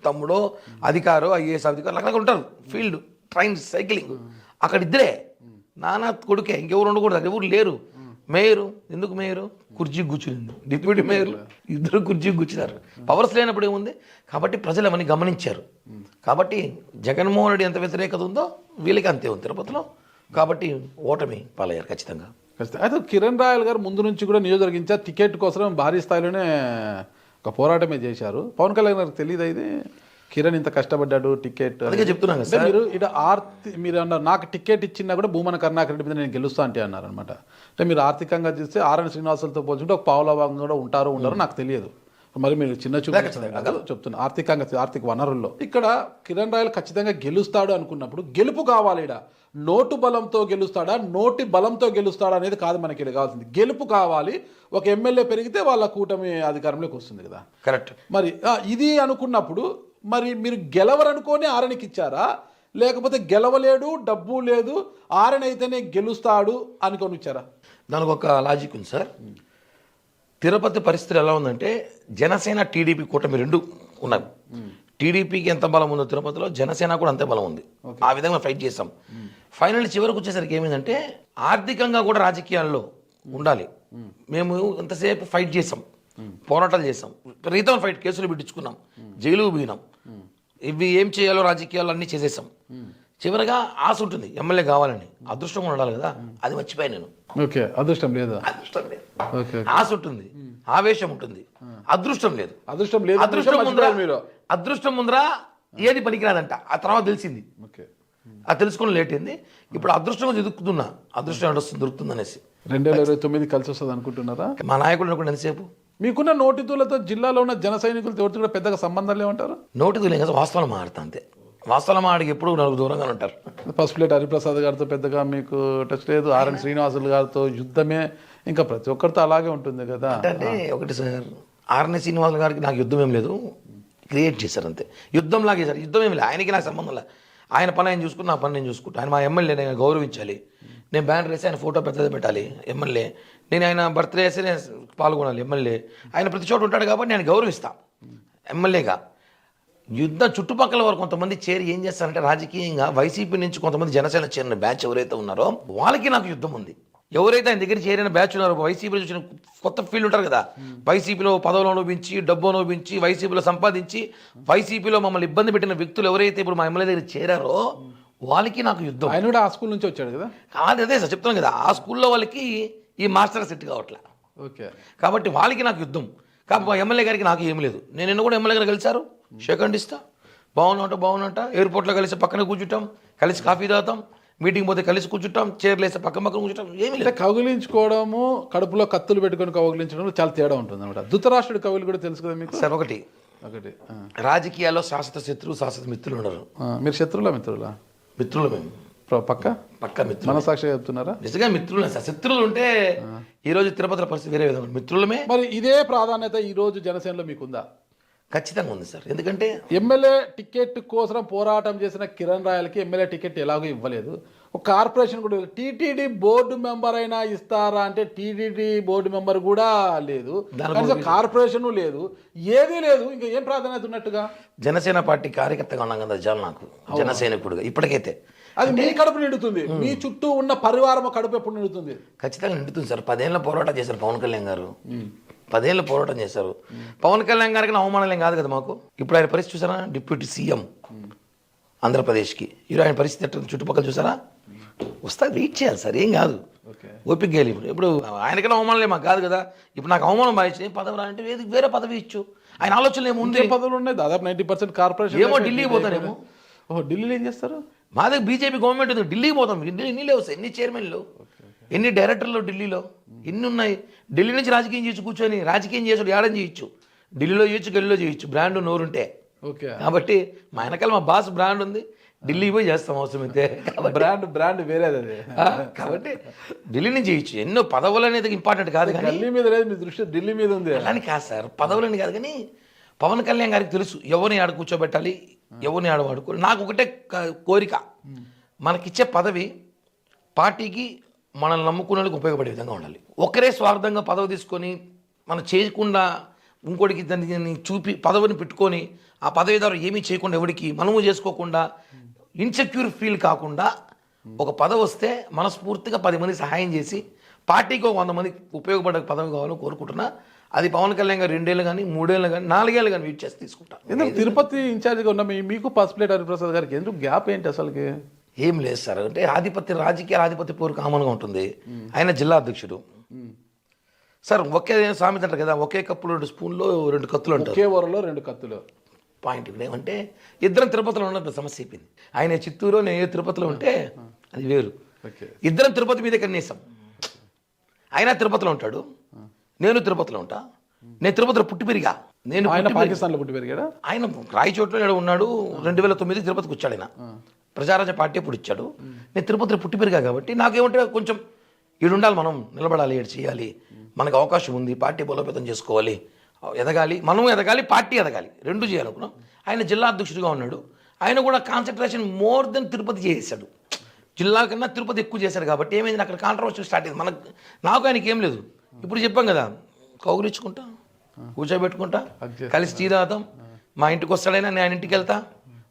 తమ్ముడో అధికారో ఐఏఎస్ అధికారులు అక్కడ ఉంటారు. ఫీల్డ్ ట్రైన్ సైక్లింగ్ అక్కడ ఇద్దరే, నానా కొడుకే, ఇంకెవరు ఉండకూడదు. అక్కడ ఎవరు లేరు. మేయరు ఎందుకు మేయరు? కుర్చీ కూర్చుంది. డిప్యూటీ మేయర్లు ఇద్దరు కుర్చీ కూర్చున్నారు. పవర్స్ లేనప్పుడు ఏముంది. కాబట్టి ప్రజలు అవన్నీ గమనించారు. కాబట్టి జగన్మోహన్ రెడ్డి ఎంత వ్యతిరేకత ఉందో వీళ్ళకి అంతే ఉంది తిరుపతిలో. కాబట్టి ఓటమి పాలయ్యారు ఖచ్చితంగా. అయితే కిరణ్ రాయల్ గారు ముందు నుంచి కూడా నియోజకవర్గించారు, టికెట్ కోసం భారీ స్థాయిలోనే ఒక పోరాటమే చేశారు. పవన్ కళ్యాణ్ గారికి తెలియదు ఇది, కిరణ్ ఇంత కష్టపడ్డాడు టికెట్? అందుకే చెప్తున్నాను కదా సార్. మీరు ఇటు మీరు అన్నారు నాకు టికెట్ ఇచ్చినా కూడా భూమన కరుణాకర్ రెడ్డి మీద నేను గెలుస్తా అంటే అన్నారు అనమాట. అంటే మీరు ఆర్థికంగా చూస్తే ఆర్ఎన్ శ్రీనివాసులతో పోల్చుకుంటే ఒక పావుల భాగం కూడా ఉండరో నాకు తెలియదు. మరి మీరు చిన్న చూపు చెప్తున్నా ఆర్థిక వనరుల్లో ఇక్కడ కిరణ్ రాయల్ ఖచ్చితంగా గెలుస్తాడు అనుకున్నప్పుడు గెలుపు కావాలి. ఇక్కడ నోటు బలంతో గెలుస్తాడా, నోటి బలంతో గెలుస్తాడా అనేది కాదు మనకి ఇక్కడ కావాల్సింది. గెలుపు కావాలి. ఒక ఎమ్మెల్యే పెరిగితే వాళ్ళ కూటమి అధికారంలోకి వస్తుంది కదా. కరెక్ట్. మరి ఇది అనుకున్నప్పుడు మరి మీరు గెలవరనుకోని ఆరణకి ఇచ్చారా, లేకపోతే గెలవలేడు, డబ్బు లేదు, ఆరణ అయితేనే గెలుస్తాడు అనుకొని ఇచ్చారా? దానికి ఒక లాజిక్ ఉంది సార్. తిరుపతి పరిస్థితి ఎలా ఉందంటే జనసేన టీడీపీ కూటమి రెండు ఉన్నాయి. టీడీపీకి ఎంత బలం ఉందో తిరుపతిలో జనసేన కూడా అంతే బలం ఉంది. ఆ విధంగా ఫైట్ చేస్తాం. ఫైనల్ చివరికి వచ్చేసరికి ఏమైందంటే ఆర్థికంగా కూడా రాజకీయాల్లో ఉండాలి. మేము ఎంతసేపు ఫైట్ చేసాం, పోరాటాలు చేసాం, రీతం ఫైట్, కేసులు పెట్టించుకున్నాం, జైలు పోయినాం, ఇవి ఏం చేయాలో రాజకీయాలు అన్నీ చేసేసాం. చివరిగా ఆశ ఉంటుంది ఎమ్మెల్యే కావాలని, అదృష్టం ఉండాలి కదా, అది మర్చిపోయాను నేను. ఓకే, అదృష్టం లేదు, ఆశ ఉంటుంది, ఆవేశం ఉంటుంది, అదృష్టం లేదు. అదృష్టం ముందర ఏది పనికిరాదంట. ఆ తర్వాత తెలిసింది, అది తెలుసుకుని లేట్ అయింది. ఇప్పుడు అదృష్టం ఎదుగుతున్నా, అదృష్టం దొరుకుతుంది అనేసి 2029 కలిసి వస్తుంది అనుకుంటున్నారా? మా నాయకుడు అనుకుంటే ఎంతసేపు మీకున్న నోటితులతో జిల్లాలో ఉన్న జన సైనికులతో ఎవరితో కూడా పెద్దగా సంబంధాలు ఏమంటారు? నోటితులే కదా, వాస్తవాలు మాడతా అంతే. వాస్తవాలు మాడికి ఎప్పుడు నలుగురు దూరంగా ఉంటారు. ఫస్ట్ ప్లేట్ హరిప్రసాద్ గారితో పెద్దగా మీకు టచ్ లేదు, ఆర్ఎన్ శ్రీనివాసులు గారితో యుద్ధమే, ఇంకా ప్రతి ఒక్కరితో అలాగే ఉంటుంది కదా. అంటే ఒకటి సార్, ఆర్ఎన్ శ్రీనివాసులు గారికి నాకు యుద్ధం ఏం లేదు, క్రియేట్ చేశారు అంతే. యుద్ధం లాగే సార్, యుద్ధం ఏమి లేదు. ఆయనకి నాకు సంబంధం లేదు. ఆయన పని ఆయన చూసుకుని నా పని నేను చూసుకుంటా. ఆయన మా ఎమ్మెల్యే, నేను గౌరవించాలి. నేను బ్యానర్ వేసి ఆయన ఫోటో పెద్దది పెట్టాలి ఎమ్మెల్యే. నేను ఆయన బర్త్డే వేసి నేను పాల్గొనాలి ఎమ్మెల్యే. ఆయన ప్రతి చోట ఉంటాడు కాబట్టి నేను గౌరవిస్తాను ఎమ్మెల్యేగా. యుద్ధం చుట్టుపక్కల వారు కొంతమంది చేరి ఏం చేస్తారంటే రాజకీయంగా వైసీపీ నుంచి కొంతమంది జనసేన చేరిన బ్యాచ్ ఎవరైతే ఉన్నారో వాళ్ళకి నాకు యుద్ధం ఉంది. ఎవరైతే ఆయన దగ్గర చేరిన బ్యాచ్ ఉన్నారో, వైసీపీలో చూసిన కొత్త ఫీల్డ్ ఉంటారు కదా, వైసీపీలో పదవులు అనుభవించి, డబ్బు అనుభవించి, వైసీపీలో సంపాదించి, వైసీపీలో మమ్మల్ని ఇబ్బంది పెట్టిన వ్యక్తులు ఎవరైతే ఇప్పుడు మా ఎమ్మెల్యే దగ్గర చేరారో వాళ్ళకి నాకు యుద్ధం. ఆయన కూడా ఆ స్కూల్ నుంచి వచ్చాడు కదా. అదే సార్ చెప్తున్నాను కదా, ఆ స్కూల్లో వాళ్ళకి ఈ మాస్టర్ సెట్ కావట్లే. ఓకే, కాబట్టి వాళ్ళకి నాకు యుద్ధం. కాబట్టి మా ఎమ్మెల్యే గారికి నాకు ఏం లేదు. నేను కూడా ఎమ్మెల్యే గారు కలిసారు, షేక్ హ్యాండ్ ఇస్తా, బాగున్నట్ట ఎయిర్పోర్ట్లో కలిసి పక్కన కూర్చుంటాం, కలిసి కాఫీ తాగుతాం, మీటింగ్ పోతే కలిసి కూర్చుంటాం, చైర్లు వేస్తే పక్కన కూర్చుంటాం. ఏమి లేదు. కౌగిలించుకోవడము, కడుపులో కత్తులు పెట్టుకొని కౌగిలించడం చాలా తేడా ఉంటుంది అనమాట. ధృతరాష్ట్రుడి కవులు కూడా తెలుసు కదా మీకు సార్. ఒకటి రాజకీయాల్లో శాశ్వత శత్రువు, శాశ్వత మిత్రులు ఉండరు. మీరు శత్రువులా మిత్రులా? మిత్రులు మేము, పక్క మిత్రులు. మనసాక్షి చెప్తున్నారా? నిజంగా మిత్రులు సార్. శత్రువులు ఉంటే ఈ రోజు తిరుపతిలో పరిస్థితి వేరే విధంగా. మిత్రులమే. మరి ఇదే ప్రాధాన్యత ఈ రోజు జనసేనలో మీకుందా? ఖచ్చితంగా ఉంది సార్. ఎందుకంటే ఎమ్మెల్యే టికెట్ కోసం పోరాటం చేసిన కిరణ్ రాయలకి ఎమ్మెల్యే టికెట్ ఎలాగో ఇవ్వలేదు. ఒక కార్పొరేషన్ కూడా టీటీడీ బోర్డు మెంబర్ అయినా ఇస్తారా అంటే టీటీడీ బోర్డు మెంబర్ కూడా లేదు, కనీసం కార్పొరేషన్ లేదు, ఏదీ లేదు. ఇంకా ఏం ప్రాధాన్యత ఉన్నట్టుగా? జనసేన పార్టీ కార్యకర్తగా ఉన్నాం కదా చాలు నాకు, జనసైనికుడుగా ఇప్పటికైతే. అది మీ కడుపు నిండుతుంది, మీ చుట్టూ ఉన్న పరివారం కడుపు ఎప్పుడు నిండుతుంది? ఖచ్చితంగా నిండుతుంది సార్. 10 ఏళ్ళ పోరాటం చేశారు పవన్ కళ్యాణ్ గారు, 10 ఏళ్ళ పోరాటం చేశారు. పవన్ కళ్యాణ్ గారికి అవమానం కాదు కదా మాకు. ఇప్పుడు ఆయన పరిస్థితి చూసారా, డిప్యూటీ సీఎం ఆంధ్రప్రదేశ్కి. ఈరోజు ఆయన పరిస్థితి ఎట్లా చుట్టుపక్కల చూసారా? వస్తా వెయిట్ చేయాలి సార్, ఏం కాదు, ఓపిక గేలి. ఇప్పుడు ఆయనకైనా అవమానం మాకు కాదు కదా. ఇప్పుడు నాకు అవమానం భావించి పదవి రా అంటే వేరే పదవి ఇచ్చు. ఆయన ఆలోచనలు ఏముంది? పదవులు ఉన్నాయి దాదాపు 90% కార్పొరేషన్. ఏమో ఢిల్లీకి పోతారేమో. ఢిల్లీలో ఏం చేస్తారు? మా దగ్గర బీజేపీ గవర్నమెంట్ ఉంది, ఢిల్లీకి పోతాం. ఎన్ని లేవు సార్, ఎన్ని చైర్మన్లు, ఎన్ని డైరెక్టర్లు ఢిల్లీలో ఎన్ని ఉన్నాయి. ఢిల్లీ నుంచి రాజకీయం చేయొచ్చు, కూర్చొని రాజకీయం చేసాడు ఏడని చేయొచ్చు, ఢిల్లీలో చేయొచ్చు, గల్లీలో చేయొచ్చు, బ్రాండ్ నోరుంటే. ఓకే, కాబట్టి మా వెనకాల మా బాస్ బ్రాండ్ ఉంది, ఢిల్లీ పోయి చేస్తాం అవసరమైతే. బ్రాండ్ వేరేది అది. కాబట్టి ఢిల్లీ నుంచి చేయొచ్చు. ఎన్నో పదవులు అనేది ఇంపార్టెంట్ కాదు, కానీ ఢిల్లీ మీద లేదు, మీ దృష్టి ఢిల్లీ మీద ఉంది. అలాని కాదు సార్, పదవులని కాదు, కానీ పవన్ కళ్యాణ్ గారికి తెలుసు ఎవరిని ఆడ కూర్చోబెట్టాలి, ఎవరిని ఆడ వాడుకోవాలి. నాకు ఒకటే కోరిక, మనకిచ్చే పదవి పార్టీకి మనల్ని నమ్ముకునే వాళ్ళకి ఉపయోగపడే విధంగా ఉండాలి. ఒకరే స్వార్థంగా పదవి తీసుకొని మనం చేయకుండా ఇంకోటికి దాన్ని చూపి పదవిని పెట్టుకొని ఆ పదవి ద్వారా ఏమీ చేయకుండా ఎవరికి మనము చేసుకోకుండా ఇన్సెక్యూర్ ఫీల్ కాకుండా ఒక పదవి వస్తే మనస్ఫూర్తిగా 10 మంది సహాయం చేసి పార్టీకి 100 మందికి ఉపయోగపడే పదవి కావాలని కోరుకుంటున్నా. అది పవన్ కళ్యాణ్ గారు 2 ఏళ్ళు కానీ 3 ఏళ్ళు కానీ 4 ఏళ్ళు కానీ వెయిట్ చేసి తీసుకుంటా. ఎందుకు తిరుపతి ఇన్ఛార్జిగా ఉన్న మీకు పసుపులేటి హరిప్రసాద్ గారికి ఎందుకు గ్యాప్ ఏంటి అసలుకి? ఏం లేదు సార్, అంటే రాజకీయ ఆధిపత్య పోరు కామన్గా ఉంటుంది. ఆయన జిల్లా అధ్యక్షుడు సార్. ఒకే సామెత అంటారు కదా, ఒకే కప్పులో 2 స్పూన్లో 2 కత్తులు అంటారు, ఒకే వరలో 2 కత్తులు. పాయింట్ ఇక్కడ ఏమంటే ఇద్దరం తిరుపతిలో ఉన్నప్పుడు సమస్య అయిపోయింది. ఆయన చిత్తూరు, నేను తిరుపతిలో ఉంటే అది వేరు. ఇద్దరం తిరుపతి మీదే కన్నేసాం. ఆయన తిరుపతిలో ఉంటాడు, నేను తిరుపతిలో ఉంటా. నేను తిరుపతిలో పుట్టి పెరిగా. నేను పాకిస్తాన్లో పుట్టి పెరిగాడా? ఆయన రాయచోట్లో ఉన్నాడు. 2009 తిరుపతికి వచ్చాడు. ఆయన ప్రజారాజ్య పార్టీ అప్పుడు ఇచ్చాడు. నేను తిరుపతిలో పుట్టి పెరిగా కాబట్టి నాకేమంటే కొంచెం ఈడుండాలి, మనం నిలబడాలి, ఏడు చేయాలి, మనకు అవకాశం ఉంది, పార్టీ బలోపేతం చేసుకోవాలి, ఎదగాలి, మనం ఎదగాలి, పార్టీ ఎదగాలి, 2 చేయాలనుకున్నాం. ఆయన జిల్లా అధ్యక్షుడిగా ఉన్నాడు. ఆయన కూడా కాన్సన్ట్రేషన్ మోర్ దెన్ తిరుపతి చేశాడు. జిల్లా కన్నా తిరుపతి ఎక్కువ చేశాడు. కాబట్టి ఏమైంది, అక్కడ కాంట్రవర్సీ స్టార్ట్ అయింది. నాకు ఆయనకి ఏం లేదు. ఇప్పుడు చెప్పాం కదా, కౌగులించుకుంటా, కూర్చోబెట్టుకుంటా, కలిసి టీ తాగుతాం. మా ఇంటికి వస్తాడైనా నేను ఆయన ఇంటికి వెళ్తా.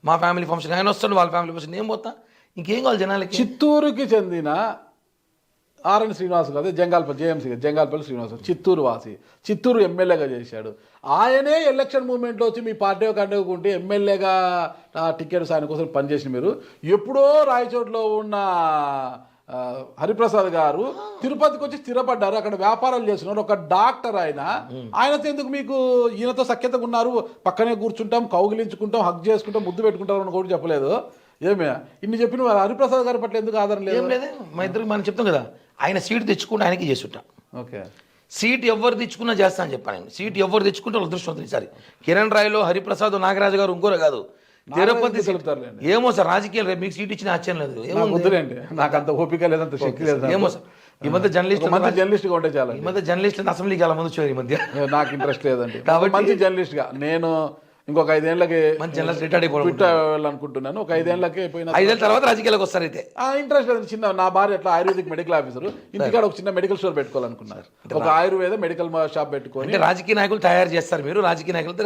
మా ఫ్యామిలీ ఫంక్షన్ ఆయన వస్తాడు, వాళ్ళ ఫ్యామిలీ ఫంక్షన్ నేను పోతా. ఇంకేం కావాలి జనాలకి? చిత్తూరుకి చెందిన ఆర్ఎన్ శ్రీనివాస్ కాదు, జంగాల్పల్లి శ్రీనివాస్ చిత్తూరు వాసి, చిత్తూరు ఎమ్మెల్యేగా చేశాడు. ఆయనే ఎలక్షన్ మూమెంట్లో వచ్చి మీ పార్టీ కండుకుంటే ఎమ్మెల్యేగా టికెట్స్ ఆయన కోసం పనిచేసిన మీరు. ఎప్పుడో రాయచోట్లో ఉన్న హరిప్రసాద్ గారు తిరుపతికి వచ్చి స్థిరపడ్డారు, అక్కడ వ్యాపారాలు చేస్తున్నారు. ఒక డాక్టర్ ఆయనతో ఎందుకు మీకు ఈయనతో సఖ్యతగా ఉన్నారు? పక్కనే కూర్చుంటాం, కౌగిలించుకుంటాం, హగ్ చేసుకుంటాం, ముద్దు పెట్టుకుంటాం అని కూడా చెప్పలేదు. ఏమే ఇన్ని చెప్పిన హరిప్రసాద్ గారి పట్ల ఎందుకు ఆధారం లేదు? ఏం లేదు, మా ఇద్దరికి మనం చెప్తాం కదా, ఆయన సీటు తెచ్చుకుంటే ఆయనకి చేసుంటా. ఓకే, సీట్ ఎవరు తెచ్చుకున్నా చేస్తా అని చెప్పాను నేను. సీట్ ఎవరు తెచ్చుకుంటే వాళ్ళు అదృష్టవంతులు. ఈసారి కిరణ్ రాయ్లో హరిప్రసాద్, నాగరాజు గారు ఇంకోరే కాదు, తిరుపతి ఏమో సార్ రాజకీయాలు. రేపు మీకు సీట్ ఇచ్చిన ఆశ్చర్యం లేదు. వద్దులేండి, నాకు అంత ఓపిక లేదు, అంత శక్తి లేదు. ఏమో సార్, ఈ మధ్య జర్నలిస్ట్ గా ఉంటే చాలా. ఈ మధ్య జర్నలిస్ట్ అసెంబ్లీ చాలా మంది వచ్చారు ఈ మధ్య. నాకు ఇంట్రెస్ట్ లేదండి. మంచి జర్నలిస్ట్ గా నేను ఇంకొక 5 ఏళ్ళకి వెళ్ళాలనుకుంటున్నాను. ఒక 5 ఏళ్ళకి పోయిన 5 ఏళ్ళ తర్వాత రాజకీయాలకు వస్తారు. అయితే ఇంట్రెస్ట్ లేదు. చిన్న నా భార్య ఎట్లా ఆయుర్వేదిక్ మెడికల్ ఆఫీసర్, ఇంటికాడ ఒక చిన్న మెడికల్ స్టోర్ పెట్టుకోవాలనుకున్నారు. ఒక ఆయుర్వేద మెడికల్ షాప్ పెట్టుకొని. అంటే రాజకీయ నాయకులు తయారు చేస్తారు మీరు, రాజకీయ నాయకులు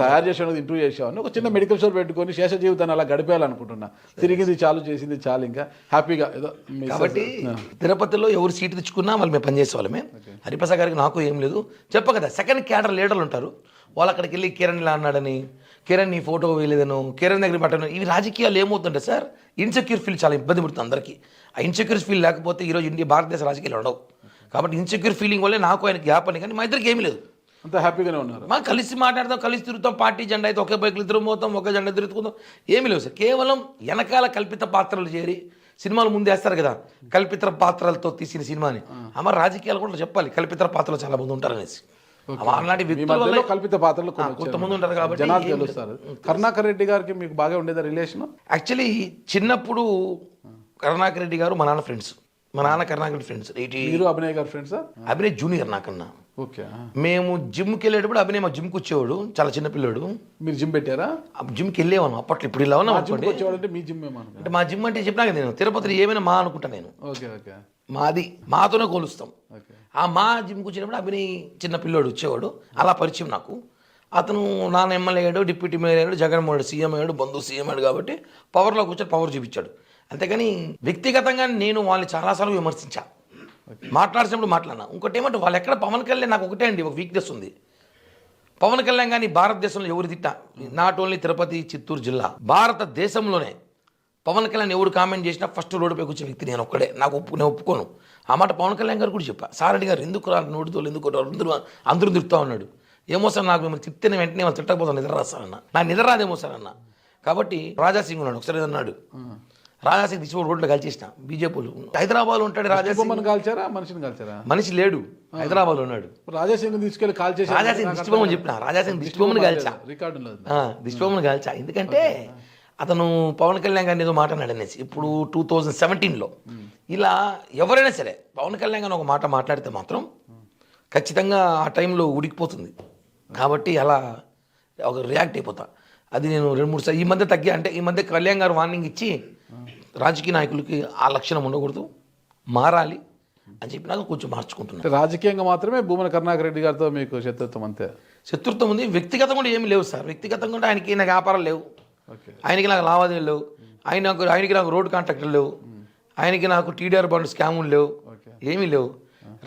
తయారు చేసేది ఇంటర్వ్యూ చేసేవాడిని. ఒక చిన్న మెడికల్ స్టోర్ పెట్టుకొని శేష జీవితాన్ని అలా గడిపేయాలనుకుంటున్నా. తిరిగింది చాలు, చేసింది చాలు, ఇంకా హ్యాపీగా ఏదో. కాబట్టి తిరుపతిలో ఎవరు సీటు తెచ్చుకున్నా వాళ్ళు మేము పనిచేసే వాళ్ళమే. హరిప్రసాద్ గారికి నాకు ఏం లేదు. చెప్ప కదా, సెకండ్ క్యాడర్ లీడర్లు ఉంటారు, వాళ్ళు అక్కడికి వెళ్ళి కిరణ్ ఇలా అన్నాడని, కిరణ్ నీ ఫోటో వేయలేదను, కిరణ్ దగ్గర పట్టను. ఇవి రాజకీయాలు ఏమవుతుంటే సార్, ఇన్సెక్యూర్ ఫీల్ చాలా ఇబ్బంది పడుతుంది అందరికీ. ఆ ఇన్సెక్యూర్ ఫీల్ లేకపోతే ఈరోజు భారతదేశ రాజకీయాలు ఉండవు. కాబట్టి ఇన్సెక్యూర్ ఫీలింగ్ వల్లే నాకు ఆయన గ్యాప్ అని. కానీ మా ఇద్దరికి ఏమీ లేదు, అంత హ్యాపీగానే ఉన్నారు. మా కలిసి మాట్లాడతాం, కలిసి తిరుగుతాం, పార్టీ జెండా అయితే ఒకే బైక్లు తిరుగుతాం, ఒకే జెండా తిరుగుతుందాం, ఏమీ లేవు సార్. కేవలం వెనకాల కల్పిత పాత్రలు చేరి సినిమాలు ముందేస్తారు కదా, కల్పిత పాత్రలతో తీసిన సినిమాని. అమ్మ రాజకీయాలు కూడా చెప్పాలి, కల్పిత పాత్రలు చాలా మంది ఉంటారు అనేసి. అలాంటి వ్యక్తులు కల్పిత పాత్రలు కొంతమంది ఉంటారు కాబట్టి జనాలు తెలుస్తారు. కరుణాకర్ రెడ్డి గారికి మీకు బాగా ఉండేదా రిలేషన్? యాక్చువల్లీ చిన్నప్పుడు కరుణాకర్ రెడ్డి గారు మా నాన్న ఫ్రెండ్స్, మా నాన్న కరుణాకర్ రెడ్డి ఫ్రెండ్స్. మీరు అభినయ్ గారు ఫ్రెండ్స్? అభినయ్ జూనియర్ నాకన్నా. ఓకే. మేము జిమ్కి వెళ్ళేటప్పుడు అభినయ్ మా జిమ్కి వచ్చేవాడు, చాలా చిన్న పిల్లోడు. మీరు జిమ్ పెట్టారా? జిమ్కి వెళ్ళేవాను అప్పట్లో, ఇప్పుడు ఇలా ఉన్నాం జిమ్ అనుకోండి. వచ్చేవాడంటే మీ జిమ్ ఏమన్నా? అంటే మా జిమ్ అంటే చెప్పినా కదా నేను, తిరుపతిలో ఏమైనా మా అనుకుంటా నేను. Okay okay. మాది మాతోనే కొలుస్తాం. ఓకే. ఆ మా జిమ్కి వచ్చినప్పుడు అభినయ్ చిన్న పిల్లోడు వచ్చేవాడు, అలా పరిచయం నాకు. అతను నాన్న ఎమ్మెల్యే అయ్యాడు, డిప్యూటీ మేయర్ అయ్యాడు, జగన్మోహన్ రెడ్డి సీఎం అయ్యాడు, బంధు సీఎం అయ్యాడు కాబట్టి పవర్లో కూర్చొని పవర్ చూపించాడు. అంతేగాని వ్యక్తిగతంగా నేను వాళ్ళని చాలాసార్లు విమర్శించా, మాట్లాడినప్పుడు మాట్లాడినా. ఇంకోటి ఏమంటే వాళ్ళు ఎక్కడ పవన్ కళ్యాణ్, నాకు ఒకటే అండి ఒక వీక్నెస్ ఉంది. పవన్ కళ్యాణ్ కానీ భారతదేశంలో ఎవరు తిట్టా, నాట్ ఓన్లీ తిరుపతి చిత్తూరు జిల్లా, భారతదేశంలోనే పవన్ కళ్యాణ్ ఎవరు కామెంట్ చేసినా ఫస్ట్ రోడ్డుపై కూర్చే వ్యక్తి నేను ఒక్కడే. నేను ఒప్పుకోను ఆ మాట. పవన్ కళ్యాణ్ గారు కూడా చెప్పా, సారెడ్డి గారు ఎందుకు రా నోటితో ఎందుకు అందరూ తిరుగుతూ ఉన్నాడు. ఏమో సార్ నాకు మిమ్మల్ని తిట్టిన వెంటనే వాళ్ళు తిట్టకపోతాను, నిద్ర రాస్తానన్న, నాకు నిద్ర రాదేమో సార్ అన్న. కాబట్టి రాజాసింగ్ ఉన్నాడు, ఒకసారి అన్నాడు, రాజాసింగ్ తీసుకొని రోడ్లో కాల్చేసిన బీజేపీలు. హైదరాబాద్ ఉంటాడు రాజాసింగ్. కాల్చారా? మనిషిని కాల్చారా? మనిషి లేడు, హైదరాబాద్ లో ఉన్నాడు. రాజాసింగ్ తీసుకెళ్లి కాల్చేసి, రాజాసింగ్ దిష్టిబొమ్మని చెప్పిన, రాజాసింగ్ దిష్టిబొమ్మని కాల్చా, రికార్డులో దిష్టిబొమ్మని కాల్చా. ఎందుకంటే అతను పవన్ కళ్యాణ్ గారిని ఏదో మాట్లాడాడు అనేసి. ఇప్పుడు 2017లో ఇలా ఎవరైనా సరే పవన్ కళ్యాణ్ గారిని ఒక మాట మాట్లాడితే మాత్రం ఖచ్చితంగా ఆ టైంలో ఉడికిపోతుంది. కాబట్టి అలా ఒక రియాక్ట్ అయిపోతా. అది నేను 2-3 సార్లు ఈ మధ్య తగ్గి, అంటే ఈ మధ్య కళ్యాణ్ గారు వార్నింగ్ ఇచ్చి రాజకీయ నాయకులకి ఆ లక్షణం ఉండకూడదు, మారాలి అని చెప్పినాక కొంచెం మార్చుకుంటున్నాను. రాజకీయంగా మాత్రమే భూమన కరుణాకర్ రెడ్డి గారితో మీకు శత్రుత్వం అంతే? శత్రుత్వం ఉంది, వ్యక్తిగతంగా కూడా ఏమి లేవు సార్. వ్యక్తిగతంగా కూడా ఆయనకి నాకు వ్యాపారాలు లేవు, ఆయనకి నాకు లావాదేవీలు లేవు, ఆయనకి నాకు రోడ్ కాంట్రాక్టులు లేవు, ఆయనకి నాకు టీడీఆర్ బండ్ స్కాములు లేవు, ఏమీ లేవు.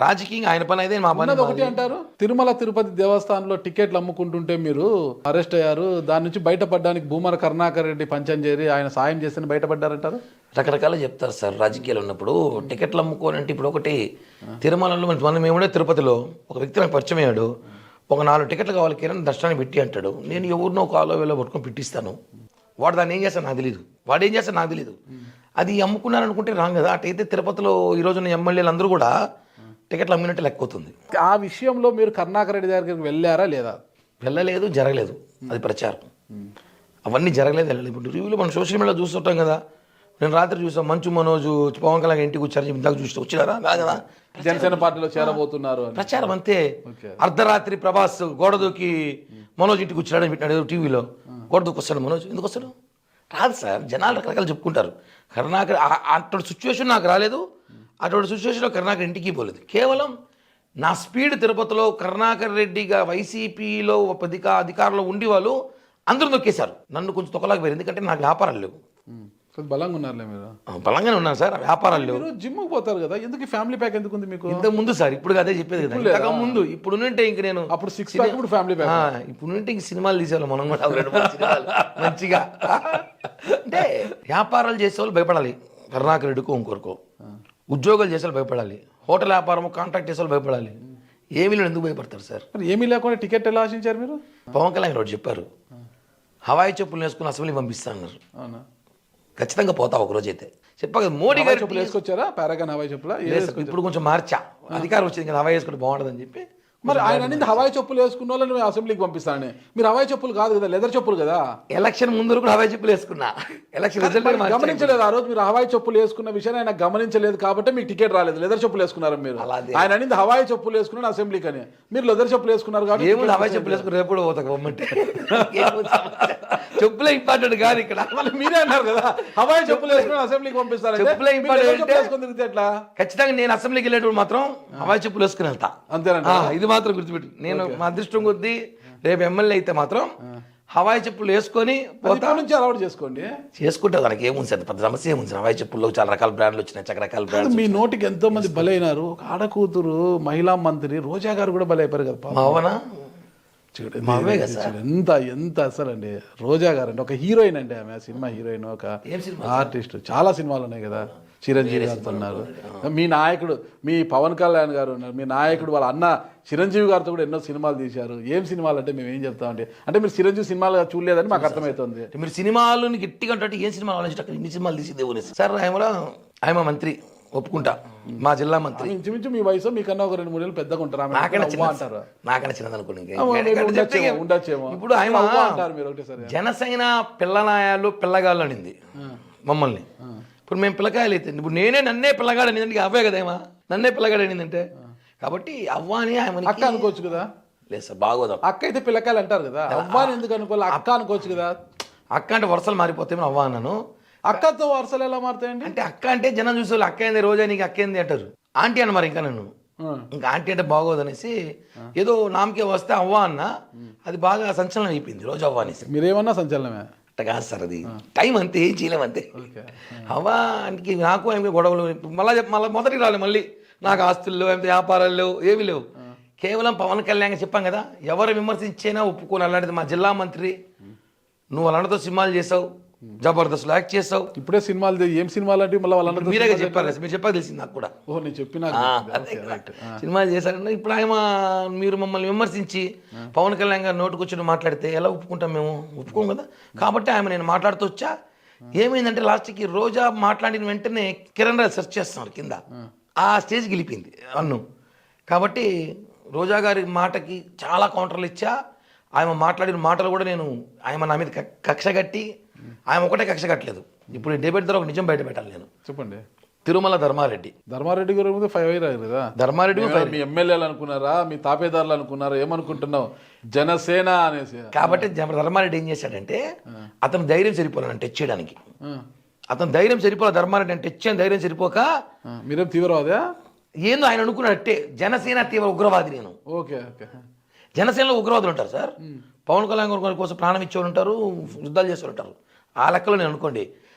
రాజకీయంగా ఆయన పని అయితే మా పని ఒకటి అంటారు. తిరుమల తిరుపతి దేవస్థానంలో టికెట్లు అమ్ముకుంటుంటే మీరు అరెస్ట్ అయ్యారు, దాని నుంచి బయటపడడానికి భూమన కరుణాకర్ రెడ్డి పంచం చేరి ఆయన సాయం చేస్తే బయటపడ్డారంటారు. రకరకాలు చెప్తారు సార్ రాజకీయాలు ఉన్నప్పుడు. టికెట్లు అమ్ముకోవాలంటే ఇప్పుడు ఒకటి తిరుమలలో మనం ఏముండే తిరుపతిలో ఒక వ్యక్తి నాకు పరిచయం అయ్యాడు, ఒక 4 టికెట్లు కావాలి కిరణ్ దర్శనాన్ని పెట్టి అంటాడు. నేను ఎవరినో ఒక ఆలో వేలో పట్టుకొని పెట్టిస్తాను, వాడు దాన్ని ఏం చేస్తాను నాకు తెలియదు, వాడు ఏం చేస్తాను నాకు తెలియదు. అది అమ్ముకున్నారనుకుంటే రాంగ్ కదా. అటైతే తిరుపతిలో ఈరోజు ఎమ్మెల్యేలు అందరూ కూడా టికెట్లు అమ్మినట్టు లెక్క అవుతుంది. ఆ విషయంలో మీరు కరుణాకర్ రెడ్డి దగ్గరికి వెళ్ళారా లేదా? వెళ్ళలేదు, జరగలేదు, అది ప్రచారం. అవన్నీ జరగలేదు, వెళ్ళలేదు. ఇప్పుడు రివ్యూలో మనం సోషల్ మీడియాలో చూస్తుంటాం కదా. నేను రాత్రి చూసాను, మంచు మనోజు పవన్ కళ్యాణ్ ఇంటికి వచ్చారు, ఇందాక చూస్తే వచ్చినారా కాదు కదా, జనసేన పార్టీలో చేరబోతున్నారు ప్రచారం అంతే. అర్ధరాత్రి ప్రభాస్ గోడ దూకి మనోజ్ ఇంటికి వచ్చాడని పెట్టినాడు టీవీలో. గోడ దూకి వస్తాడు మనోజ్, ఎందుకు వస్తాడు? రాదు సార్. జనాలు రకరకాలు చెప్పుకుంటారు. కరుణాకర్ అటువంటి సిచ్యువేషన్ నాకు రాలేదు, అటువంటి సిచ్యువేషన్లో కరుణాకర్ ఇంటికి పోలేదు. కేవలం నా స్పీడ్ తిరుపతిలో కరుణాకర్ రెడ్డిగా వైసీపీలో అధికారంలో ఉండి వాళ్ళు అందరూ నొక్కేశారు. నన్ను కొంచెం తొక్కలాగా పోయారు, ఎందుకంటే నాకు వ్యాపారాలు లేవు. బలంగా ఉన్నారులే మీరు? బలంగానే ఉన్నారు సార్, వ్యాపారాలు లేవు. జిమ్కి పోతారు కదా, ఎందుకు ఫ్యామిలీ ప్యాక్ ఎందుకు ఉంది మీకు? ఇంతకు ముందు సార్, ఇప్పుడు అదే చెప్పేది కదా, ఇంతకు ముందు. ఇప్పుడు నుంటే ఇంక నేను అప్పుడు 6 ప్యాక్, ఇప్పుడు ఫ్యామిలీ ప్యాక్. ఇప్పుడు నుంటే ఇంక సినిమాలు తీసేవాళ్ళు మనం కూడా, 2 సినిమాలు మంచిగా. అంటే వ్యాపారాలు చేసేవాళ్ళు భయపడాలి, కరుణాకర్ రెడ్డికో ఇంకొకరికో. ఉద్యోగాలు చేసేవాళ్ళు భయపడాలి, హోటల్ వ్యాపారం కాంట్రాక్ట్ చేసేవాళ్ళు భయపడాలి. ఏమీ లేదు, ఎందుకు భయపడతారు సార్? ఏమీ లేకుండా టికెట్ ఎలా ఆశించారు మీరు? పవన్ కళ్యాణ్ గారు చెప్పారు, హవాయి చెప్పులు వేసుకుని అసెంబ్లీకి పంపిస్తాను. అవునా? ఖచ్చితంగా పోతా ఒకరోజు అయితే చెప్పగా. మోడీ గారు చెప్పులు వేసుకొచ్చారా? Paragon Hawaii చెప్పులా? ఇప్పుడు కొంచెం మార్చా, అధికారం వచ్చింది కదా, హవాయి వేసుకుంటే బాగుంటుందని చెప్పి. మరి ఆయన అనేది హవాయి చెప్పులు వేసుకున్న వాళ్ళని అసెంబ్లీకి పంపిస్తానని. మీరు హవాయి చెప్పులు కాదు కదా, లెదర్ చెప్పులు కదా. ఎలక్షన్ ముందు కూడా హవాయి చెప్పులు వేసుకున్నా, ఎలక్షన్ రిజల్ట్ గమనించలేదు. ఆ రోజు మీరు హవాయి చెప్పులు వేసుకున్న విషయాన్ని ఆయన గమనించలేదు కాబట్టి మీకు టికెట్ రాలేదు. లెదర్ చెప్పులు వేసుకున్నారు మీరు. ఆయన అనేది హవాయి చెప్పులు వేసుకున్నాను అసెంబ్లీకి అని, మీరు లెదర్ చెప్పులు వేసుకున్నారు కాబట్టి. ఏముంది హవాయి చెప్పులు వేసుకుని రేపు పోతా గవర్నమెంట్. చెప్పులే ఇంపార్టెంట్ కాదు ఇక్కడ. మీరే అన్నారు కదా హవాయి చెప్పులు వేసుకుని అసెంబ్లీకి పంపిస్తారు. చెప్పులే ఇంపార్టెంట్ వేసుకుని తిరిగితే ఎట్లా? ఖచ్చితంగా నేను అసెంబ్లీకి వెళ్ళేటప్పుడు మాత్రం హవాయి చెప్పులు వేసుకుని వెళ్తా. అంతేనా? ఇది మాత్రం గుర్తుపెట్టి. నేను మా అదృష్టం కొద్దీ రేపు ఎమ్మెల్యే అయితే మాత్రం హవాయి చెప్పులు వేసుకొని పోతా. నుంచి అలవాటు చేసుకోండి, చేసుకుంటే దానికి ఏముంది సార్, పెద్ద సమస్య ఏముంది. హవాయి చెప్పుల్లో చాలా రకాల బ్రాండ్లు వచ్చినాయి, రకరకాల బ్రాండ్లు. మీ నోటికి ఎంతో మంది బలైనారు. ఒక ఆడకూతురు మహిళా మంత్రి రోజా గారు కూడా బలైపోయారు కదా. అవునా? ఎంత ఎంత అసలు అండి రోజా గారు అంటే ఒక హీరోయిన్ అండి. ఆమె సినిమా హీరోయిన్, ఒక ఆర్టిస్ట్. చాలా సినిమాలు ఉన్నాయి కదా, చిరంజీవి గారితో ఉన్నారు. మీ నాయకుడు మీ పవన్ కళ్యాణ్ గారు ఉన్నారు. మీ నాయకుడు వాళ్ళ అన్న చిరంజీవి గారితో కూడా ఎన్నో సినిమాలు తీశారు. ఏం సినిమాలు అంటే మేము ఏం చెప్తామంటే, అంటే మీరు చిరంజీవి సినిమాలు చూడలేదని మాకు అర్థమవుతుంది. మీరు సినిమాలను గట్టిగా అంటే ఏం సినిమాలు ఆలోచించి ఇన్ని సినిమాలు తీసింది సార్. ఆయన మంత్రి ఒప్పుకుంటా, మా జిల్లా మంత్రి. ఇంచుమించు మీ వయసు మీకన్నా ఒక 2-3 ఏళ్ళు పెద్దగా ఉంటారు. నాకన్నా చిన్నది అనుకోండి. ఇప్పుడు ఆయన జనసేన పిల్లనాయాలు పిల్లగాళ్ళు అనింది మమ్మల్ని. ఇప్పుడు మేము పిల్లకాయలు అయితే ఇప్పుడు నన్నే పిల్లగాడు అనిందంటే అవే కదేమా, నన్నే పిల్లగాడు అనిందంటే కాబట్టి అవ్వ అని ఆమె అక్క అనుకోవచ్చు కదా. లేదు సార్, బాగోదాం. అక్క అయితే పిల్లకాయలు అంటారు కదా, అవ్వాని ఎందుకు అనుకోవాలి, అక్క అనుకోవచ్చు కదా. అక్క అంటే వరుసలు మారిపోతే అవ్వ అన్నాను. అక్కతో వరుసలు ఎలా మారుతాయండి? అంటే అక్క అంటే జనం చూసే అక్క ఏంది, రోజా నీకు అక్క ఏంది అంటారు. ఆంటీ అన్న మరి ఇంకా నన్ను ఇంకా ఆంటీ అంటే బాగోదు అనేసి ఏదో నామకే వస్తే అవ్వ అన్న, అది బాగా సంచలనం అయిపోయింది రోజు అవ్వ అనేసి. మీరేమన్నా సంచలనమే? అట్ట కాదు సార్, అది టైం అంతే, ఏం చేయలేమంతే. అవ్వ అంటే నాకు ఏమి గొడవలు మళ్ళీ మొదటికి రాలేదు. మళ్ళీ నాకు ఆస్తుల్లో ఎంత వ్యాపారాల్లో ఏమీ లేవు. కేవలం పవన్ కళ్యాణ్ చెప్పాం కదా, ఎవరు విమర్శించినా ఒప్పుకోని. అలాంటిది మా జిల్లా మంత్రి, నువ్వు వాళ్ళతో సినిమాలు చేసావు, జబర్దస్త్ యాక్ట్ చేసావు. ఇప్పుడే సినిమాలు, ఏం సినిమాలు అంటే మళ్ళీ వాళ్ళందరూ మీరే చెప్పారు, మీరు చెప్పారు తెలిసింది నాకు కూడా. ఓ నేను చెప్పినా సినిమాలు చేశారన్న. ఇప్పుడు ఆయన మీరు మమ్మల్ని విమర్శించి పవన్ కళ్యాణ్ గారు నోటుకొచ్చి మాట్లాడితే ఎలా ఒప్పుకుంటాం? మేము ఒప్పుకోం కదా. కాబట్టి ఆమె నేను మాట్లాడుతూ వచ్చా. ఏమైందంటే లాస్ట్కి రోజా మాట్లాడిన వెంటనే కిరణ్ రాయ్ సెర్చ్ చేస్తున్నారు కింద, ఆ స్టేజ్కి వెళ్ళిపోయింది అన్ను. కాబట్టి రోజా గారి మాటకి చాలా కౌంటర్లు ఇచ్చా. ఆమె మాట్లాడిన మాటలు కూడా నేను ఆమె నా మీద కక్ష కట్టి, ఆమె ఒకటే కక్ష కట్టలేదు. ఇప్పుడు డిబేట్ ద్వారా ఒక నిజం బయట పెట్టాలి నేను. చెప్పండి. తిరుమల ధర్మారెడ్డి గారి ముందు 5 అయ్యారు కదా. ధర్మారెడ్డి మీ ఎమ్మెల్యేలు అనుకున్నారా, మీ తాపేదారులు అనుకున్నారా, ఏమనుకుంటున్నావు? జనసేన అనేసి. కాబట్టి ధర్మారెడ్డి ఏం చేశాడంటే, అతను ధైర్యం సరిపోలేను టచ్ చేయడానికి. అతను ధైర్యం సరిపోలే, ధర్మారెడ్డి అంటే టచ్ చేయని ధైర్యం సరిపోక. మీరేం తీవ్రవాదా? ఏందో ఆయన అనుకున్నట్టే జనసేన తీవ్ర ఉగ్రవాది నేను. Okay okay. జనసేనలో ఉగ్రవాదులు ఉంటారు సార్. పవన్ కళ్యాణ్ గారి కోసం ప్రాణం ఇచ్చేవాళ్ళు ఉంటారు, యుద్ధాలు చేసేవాళ్ళు ఉంటారు. ఆ లెక్కలో నేను అనుకోండి,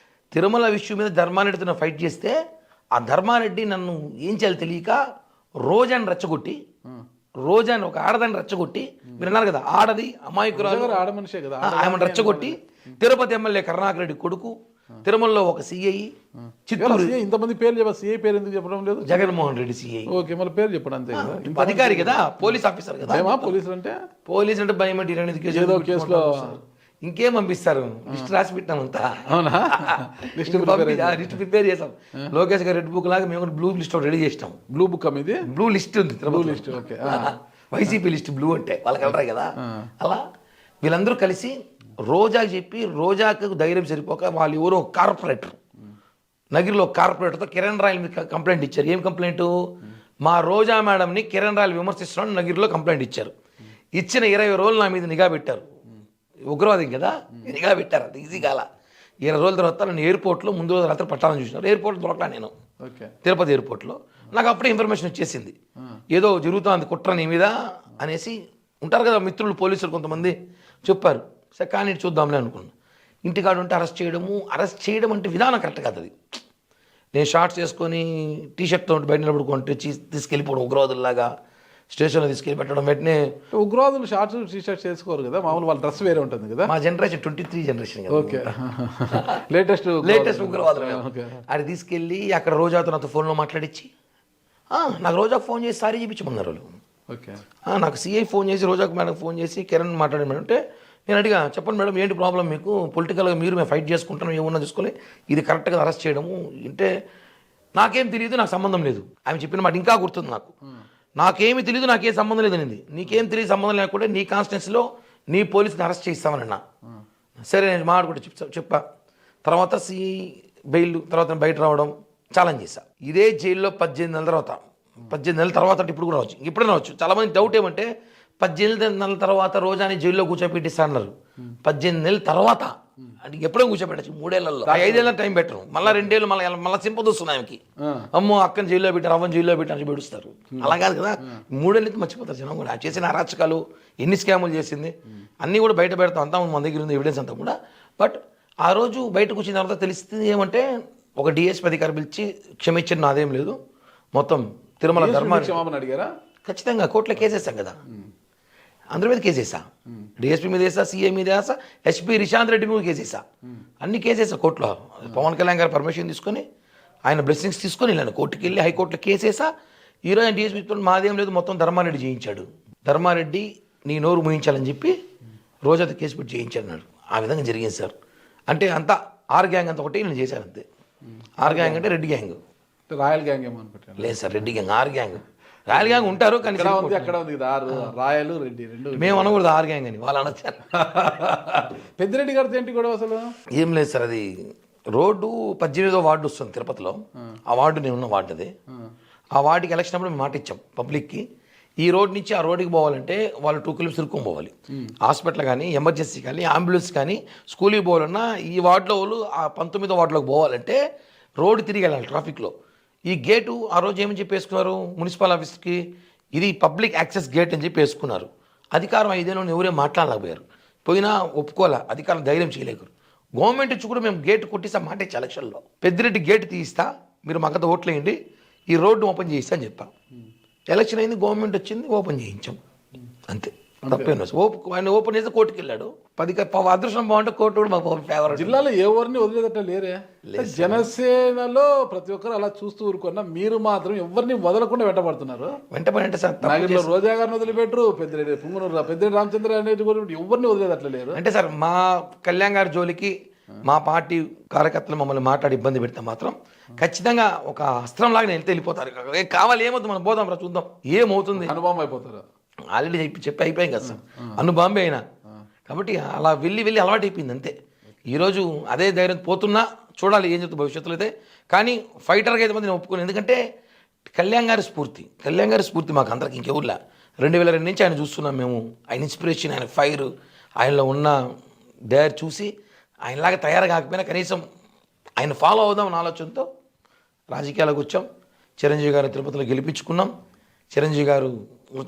తిరుమల విషయం మీద ధర్మారెడ్డితో నేను ఫైట్ చేస్తే, ఆ ధర్మారెడ్డి నన్ను ఏం చేయాలి తెలియక రోజాని రెచ్చగొట్టి, రోజాని ఒక ఆడదాన్ని రెచ్చగొట్టి, మీరు అన్నారు కదా ఆడది అమాయకురాలు ఆడ మనిషే కదా, ఆమెను రెచ్చగొట్టి తిరుపతి ఎమ్మెల్యే కరుణాకర్ రెడ్డి కొడుకు, తిరుమలలో ఒక సిఐ, చిత్తూరు ఇంతమంది పేర్లు చెప్పారు, సిఐ పేరు ఎందుకు చెప్పడం లేదు? జగన్మోహన్ రెడ్డి సిఐ. ఓకే, మళ్ళీ పేరు చెప్పడం అంతే కదా. అధికారి కదా, పోలీస్ ఆఫీసర్ కదా. పోలీసు అంటే భయం ఏదో కేసులో ఇంకేం పంపిస్తారు, లిస్ట్ రాసి పెట్టామంతా. అవునా? లిస్ట్ ప్రిపేర్ చేసాం. లోకేష్ గారు రెడ్ బుక్ లాగా మేము బ్లూ లిస్ట్ రెడీ చేసినాం. బ్లూ బుక్ ఇది, బ్లూ లిస్ట్ ఉంది, blue list. Okay. YCP list blue అంటే వాళ్ళకి వెళ్ళరా కదా. అలా వీళ్ళందరూ కలిసి రోజాకి చెప్పి, రోజాకు ధైర్యం సరిపోక వాళ్ళు ఎవరో కార్పొరేటర్, నగిరిలో కార్పొరేటర్తో కిరణ్ రాయల్ మీద కంప్లైంట్ ఇచ్చారు. ఏం కంప్లైంట్? మా రోజా మేడంని కిరణ్ రాయల్ విమర్శిస్తున్నాడు నగిరిలో కంప్లైంట్ ఇచ్చారు. ఇచ్చిన 20 రోజులు నా మీద నిఘా పెట్టారు. ఉగ్రవాదం కదా, నిఘా పెట్టారు. అంత ఈజీ కాల. 20 రోజుల తర్వాత నన్ను ఎయిర్పోర్ట్లో ముందు రోజు రాత్రి పట్టాలని చూసినారు. ఎయిర్పోర్ట్లో దొరకలా నేను, తిరుపతి ఎయిర్పోర్ట్లో. నాకు అప్పుడే ఇన్ఫర్మేషన్ వచ్చేసింది, ఏదో జరుగుతుంది కుట్ర నీ మీద అనేసి. ఉంటారు కదా మిత్రులు పోలీసులు కొంతమంది చెప్పారు. సరే కానీ చూద్దాంలే అనుకున్నాను. ఇంటికాడ ఉంటే అరెస్ట్ చేయడం అంటే విధానం కరెక్ట్ కాదు. అది నేను షార్ట్స్ వేసుకొని టీషర్ట్తో బయట నిలబడుకుంటే తీసుకెళ్ళిపోవడం, ఉగ్రవాదుల్లాగా స్టేషన్లో తీసుకెళ్ళి పెట్టడం. వెంటనే ఉగ్రవాదులు షార్ట్స్ టీషర్ట్స్ వేసుకోరు కదా, మామూలు వాళ్ళ డ్రెస్ వేరే ఉంటుంది కదా. మా జనరేషన్ 23 జనరేషన్ కదా. ఓకే, లేటెస్ట్ ఉగ్రవాదులు. అది తీసుకెళ్ళి అక్కడ రోజాతో నాతో ఫోన్లో మాట్లాడించి, నాకు రోజాకు ఫోన్ చేసి సారీ చూపించమన్నారు వాళ్ళు. ఓకే. నాకు సిఐ ఫోన్ చేసి రోజాకు మేడం ఫోన్ చేసి కిరణ్ మాట్లాడాను మేడం అంటే, నేను అడిగా చెప్పండి మేడం ఏంటి ప్రాబ్లం మీకు, పొలిటికల్గా మేము ఫైట్ చేసుకుంటాం, ఏమన్నా చూసుకోలే, ఇది కరెక్ట్గా అరెస్ట్ చేయడము అంటే నాకేం తెలియదు, నాకు సంబంధం లేదు. ఆమె చెప్పిన మాట ఇంకా గుర్తుంది నాకు. నాకేమి తెలియదు, నాకేం సంబంధం లేదనింది. నీకేం తెలియదు, సంబంధం లేకుండా నీ కాన్స్టిట్యున్సీలో నీ పోలీసుని అరెస్ట్ చేయిస్తామన్నా. సరే నేను మాట్లాడుకుంటే చెప్పా. తర్వాత సిఐ బెయిల్ తర్వాత బయట రావడం ఛాలెంజ్ చేశా. ఇదే జైల్లో 18 నెలల తర్వాత అంటే ఇప్పుడు కూడా రావచ్చు, ఇప్పుడే రావచ్చు. చాలామంది డౌట్ ఏమంటే 18 నెలల తర్వాత రోజాని జైల్లో కూర్చోపెట్టిస్తా అన్నారు. 18 నెలల తర్వాత అంటే ఎప్పుడో కూర్చోబెట్టచ్చు, 3 ఏళ్లలో. 5 ఏళ్ళ టైం పెట్టరు, మళ్ళీ 2 ఏళ్ళు మళ్ళీ సింపతి వస్తుంది ఆమెకి. అమ్మో అక్కని జైల్లో పెట్టారు, అవ్వని జైల్లో పెట్టారు పెడుస్తారు. అలా కాదు కదా, 3 ఏళ్ళకి మర్చిపోతారు జనం కూడా. చేసిన అరాచకాలు, ఎన్ని స్కాములు చేసింది అన్నీ కూడా బయట పెడతాం. అంతా మన దగ్గర ఉంది ఎవిడెన్స్ అంతా కూడా. బట్ ఆ రోజు బయటకు వచ్చిన తర్వాత తెలిసింది ఏమంటే, ఒక డిఎస్పీ అధికారి పిలిచి క్షమించండి నాదేం లేదు, మొత్తం తిరుమల ధర్మారెడ్డి అడిగారా? ఖచ్చితంగా కోర్టులో కేసేసాం కదా, అందరి మీద కేసేసా. డిఎస్పీ మీద వేసా, సీఏ మీద వేసా, ఎస్పీ రిశాంత్ రెడ్డి మీద కేసేసా. అన్ని కేసేసా కోర్టులో. పవన్ కళ్యాణ్ గారు పర్మిషన్ తీసుకొని, ఆయన బ్లెస్సింగ్స్ తీసుకొని వెళ్ళాను కోర్టుకి వెళ్ళి, హైకోర్టులో కేసేసా. ఈరోజు ఆయన డిఎస్పీ మాదేం లేదు, మొత్తం ధర్మారెడ్డి చేయించాడు. ధర్మారెడ్డి నీ నోరు ముయించాలని చెప్పి రోజాతో కేసు పెట్టి చేయించాడు అన్నాడు. ఆ విధంగా జరిగింది సార్. అంటే అంతా ఆర్ గ్యాంగ్ అంతా ఒకటి నేను చేశాను అంతే. ఆర్ గ్యాంగ్ అంటే రెడ్డి గ్యాంగ్, రాయల్ గ్యాంగ్ ఏమో అనుకుంటాను. లేదు sir, Reddy gang. R gang, royal gang ఉంటారు కానీ అక్కడ ఉంది కదా, రాయలు రెడ్డి రెండు. మేము అనకూడదు ఆర్ గ్యాంగ్ అని, వాళ్ళు అనొచ్చారు. పెద్దిరెడ్డి గారితో ఏంటి కూడా అసలు? ఏం లేదు సార్, అది రోడ్డు 18వ వార్డు వస్తుంది తిరుపతిలో. ఆ వార్డు నేను ఉన్న వార్డు అది. ఆ వార్డుకి ఎలక్షన్ అప్పుడు మేము మాట ఇచ్చాం పబ్లిక్కి, ఈ రోడ్ నుంచి ఆ రోడ్డుకి పోవాలంటే వాళ్ళు 2 కిలోమీటర్స్ తిరుక్కొని పోవాలి. హాస్పిటల్ కానీ, ఎమర్జెన్సీ కానీ, అంబులెన్స్ కానీ, స్కూల్కి పోవాలన్నా ఈ వార్డులో వాళ్ళు ఆ 19వ వార్డులోకి పోవాలంటే రోడ్డు తిరిగి వెళ్ళాలి ట్రాఫిక్లో. ఈ గేటు ఆ రోజు ఏమని చెప్పి వేసుకున్నారు మున్సిపల్ ఆఫీస్కి, ఇది పబ్లిక్ యాక్సెస్ గేట్ అని చెప్పి వేసుకున్నారు. అధికారం 5 ఏళ్ళు ఎవరే మాట్లాడలేకపోయారు, పోయినా ఒప్పుకోలే, అధికారం ధైర్యం చేయలేరు. గవర్నమెంట్ ఇచ్చి కూడా మేము గేట్ కొట్టిస్తా మాట ఇచ్చా ఎలక్షన్లో, పెద్దిరెడ్డి గేట్ తీయిస్తా, మీరు మాకంతా ఓట్లేయండి, ఈ రోడ్డు ఓపెన్ చేయిస్తా అని చెప్పాం. ఎలక్షన్ అయింది, గవర్నమెంట్ వచ్చింది, ఓపెన్ చేయించాం, అంతే. తప్పేం ఆయన ఓపెన్ చేస్తే కోర్టుకి వెళ్ళాడు. 10 అదృష్టం బాగుంటే కోర్టు కూడా మాకు ఫేవర్. జిల్లాలో ఎవరిని వదిలేదట్లా లేరే? జనసేనలో ప్రతి ఒక్కరు అలా చూస్తూ ఊరుకున్నా, మీరు మాత్రం ఎవరిని వదలకుండా వెంటబడుతున్నారు. వెంటబడి సార్ నాగిరిలో రోజా గారిని వదిలిపెట్టరు, పెద్దిరెడ్డి రామచంద్ర అనేది ఎవరిని వదిలేదట్లా లేరు అంటే సార్. మా కళ్యాణ్ గారి జోలికి మా పార్టీ కార్యకర్తలు మమ్మల్ని మాట్లాడి ఇబ్బంది పెడితే మాత్రం ఖచ్చితంగా ఒక అస్త్రం లాగా వెళ్తే వెళ్ళిపోతారు. కావాలి ఏమవుతుంది మనం పోదాం రా చూద్దాం ఏమవుతుంది, అనుభవం అయిపోతారు. ఆల్రెడీ చెప్పి అయిపోయాం కదా సార్, బాంబే అయినా. కాబట్టి అలా వెళ్ళి అలవాటు అయిపోయింది అంతే. ఈరోజు అదే ధైర్యం పోతున్నా, చూడాలి ఏం చెప్తుంది భవిష్యత్తులో అయితే. కానీ ఫైటర్గా అయితే నేను ఒప్పుకోను, ఎందుకంటే కళ్యాణ్ గారి స్ఫూర్తి మాకు అందరికి ఇంకెవరులా. 2002 నుంచి ఆయన చూస్తున్నాం మేము. ఆయన ఇన్స్పిరేషన్, ఆయన ఫైర్, ఆయనలో ఉన్న ధైర్యం చూసి ఆయనలాగా తయారు కాకపోయినా కనీసం ఆయన ఫాలో అవుదాం అన్న ఆలోచనతో రాజకీయాలకు వచ్చాం. చిరంజీవి గారు తిరుపతిలో గెలిపించుకున్నాం, చిరంజీవి గారు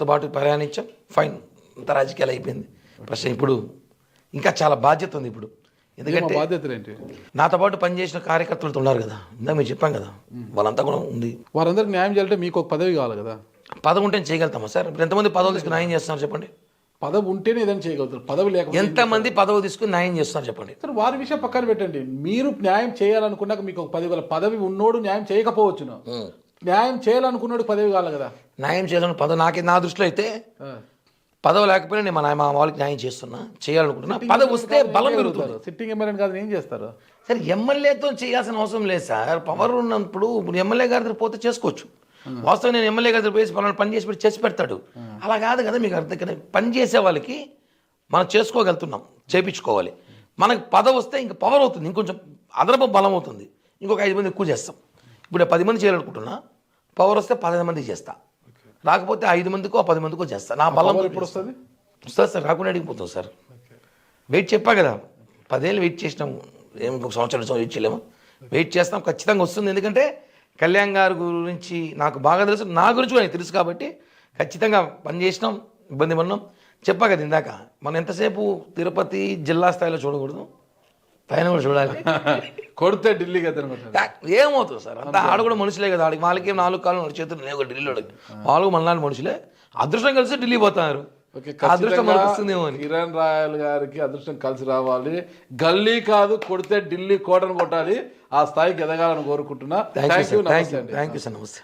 పాటు ప్రయాణించాం, ఫైన్, అంత రాజకీయాలు అయిపోయింది. ప్రశ్న ఇప్పుడు ఇంకా చాలా బాధ్యత ఉంది ఇప్పుడు. ఎందుకంటే బాధ్యతలు ఏంటి? నాతో పాటు పనిచేసిన కార్యకర్తలతో ఉన్నారు కదా, ఇందాక మీరు చెప్పాం కదా, వాళ్ళంతా కూడా ఉంది. వారందరికి న్యాయం చేయాలంటే మీకు ఒక పదవి కావాలి కదా. పదవి ఉంటే చేయగలుగుతామా సార్? ఇప్పుడు ఎంతమంది పదవులు తీసుకుని న్యాయం చేస్తున్నారు చెప్పండి? పదవి ఉంటేనే ఏదైనా చేయగలుగుతారు, పదవి లేకపోతే ఎంతమంది పదవి తీసుకుని న్యాయం చేస్తున్నారు చెప్పండి? సార్ వారి విషయం పక్కన పెట్టండి. మీరు న్యాయం చేయాలనుకున్నాక మీకు ఒక పదవి ఉన్నోడు న్యాయం చేయకపోవచ్చును, న్యాయం చేయాలనుకున్నాడు పదవి కావాలి కదా. న్యాయం చేయాలని పదవి నా దృష్టిలో అయితే పదవి లేకపోయినా నేను మా వాళ్ళకి న్యాయం చేయాలనుకుంటున్నా. పదవి వస్తే బలం పెరుగుతుంది. సిట్టింగ్ ఎమ్మెల్యే కాదు ఏం చేస్తారు సార్? ఎమ్మెల్యేతో చేయాల్సిన అవసరం లేదు సార్. పవర్ ఉన్నప్పుడు ఎమ్మెల్యే గారి దగ్గర పోతే చేసుకోవచ్చు. వాస్తవం నేను ఎమ్మెల్యే గారి దగ్గర పని చేసి పెడతాడు. అలా కాదు కదా, మీకు అర్థం కదా. పని చేసే వాళ్ళకి మనం చేసుకోగలుగుతున్నాం, చేయించుకోవాలి. మనకు పదవి వస్తే ఇంకా పవర్ అవుతుంది, ఇంకొంచెం అదనపు బలం అవుతుంది, ఇంకొక 5 మంది ఎక్కువ చేస్తాం. ఇప్పుడు 10 మంది చేయాలనుకుంటున్నా, పవర్ వస్తే 15 మందికి చేస్తా, రాకపోతే 5 మందికో 10 మందికో చేస్తా. నా బలం ఎప్పుడు వస్తుంది సార్? రాకుండా అడిగిపోతుంది సార్. వెయిట్ చెప్పా కదా, 10 ఏళ్ళు వెయిట్ చేసినాం, ఏమి ఇంకొక సంవత్సరం వెయిట్ చేయలేము, వెయిట్ చేస్తాం, ఖచ్చితంగా వస్తుంది. ఎందుకంటే కళ్యాణ్ గారి గురించి నాకు బాగా తెలుసు, నా గురించి కూడా తెలుసు కాబట్టి ఖచ్చితంగా పనిచేసినాం, ఇబ్బంది పడినాం. చెప్పా కదా ఇందాక, మనం ఎంతసేపు తిరుపతి జిల్లా స్థాయిలో చూడకూడదు, పైన కూడా చూడాలి. కొడితే ఢిల్లీకి ఏమవుతుంది సార్? అంతా ఆడ కూడా మనుషులే కదా, ఆడికి వాళ్ళకి 4 కాళ్ళు 4 చేతులు లేవు ఢిల్లీలో, వాళ్ళు మనలాంటి మనుషులే. అదృష్టం కలిసి ఢిల్లీ పోతున్నారు, అదృష్టం మనకు వస్తుందేమో అని. కిరణ్ రాయల్ గారికి అదృష్టం కలిసి రావాలి, గల్లీ కాదు కొడితే ఢిల్లీ కోటను కొట్టాలి, ఆ స్థాయికి ఎదగాలని కోరుకుంటున్నా. థ్యాంక్ యూ సార్, నమస్తే.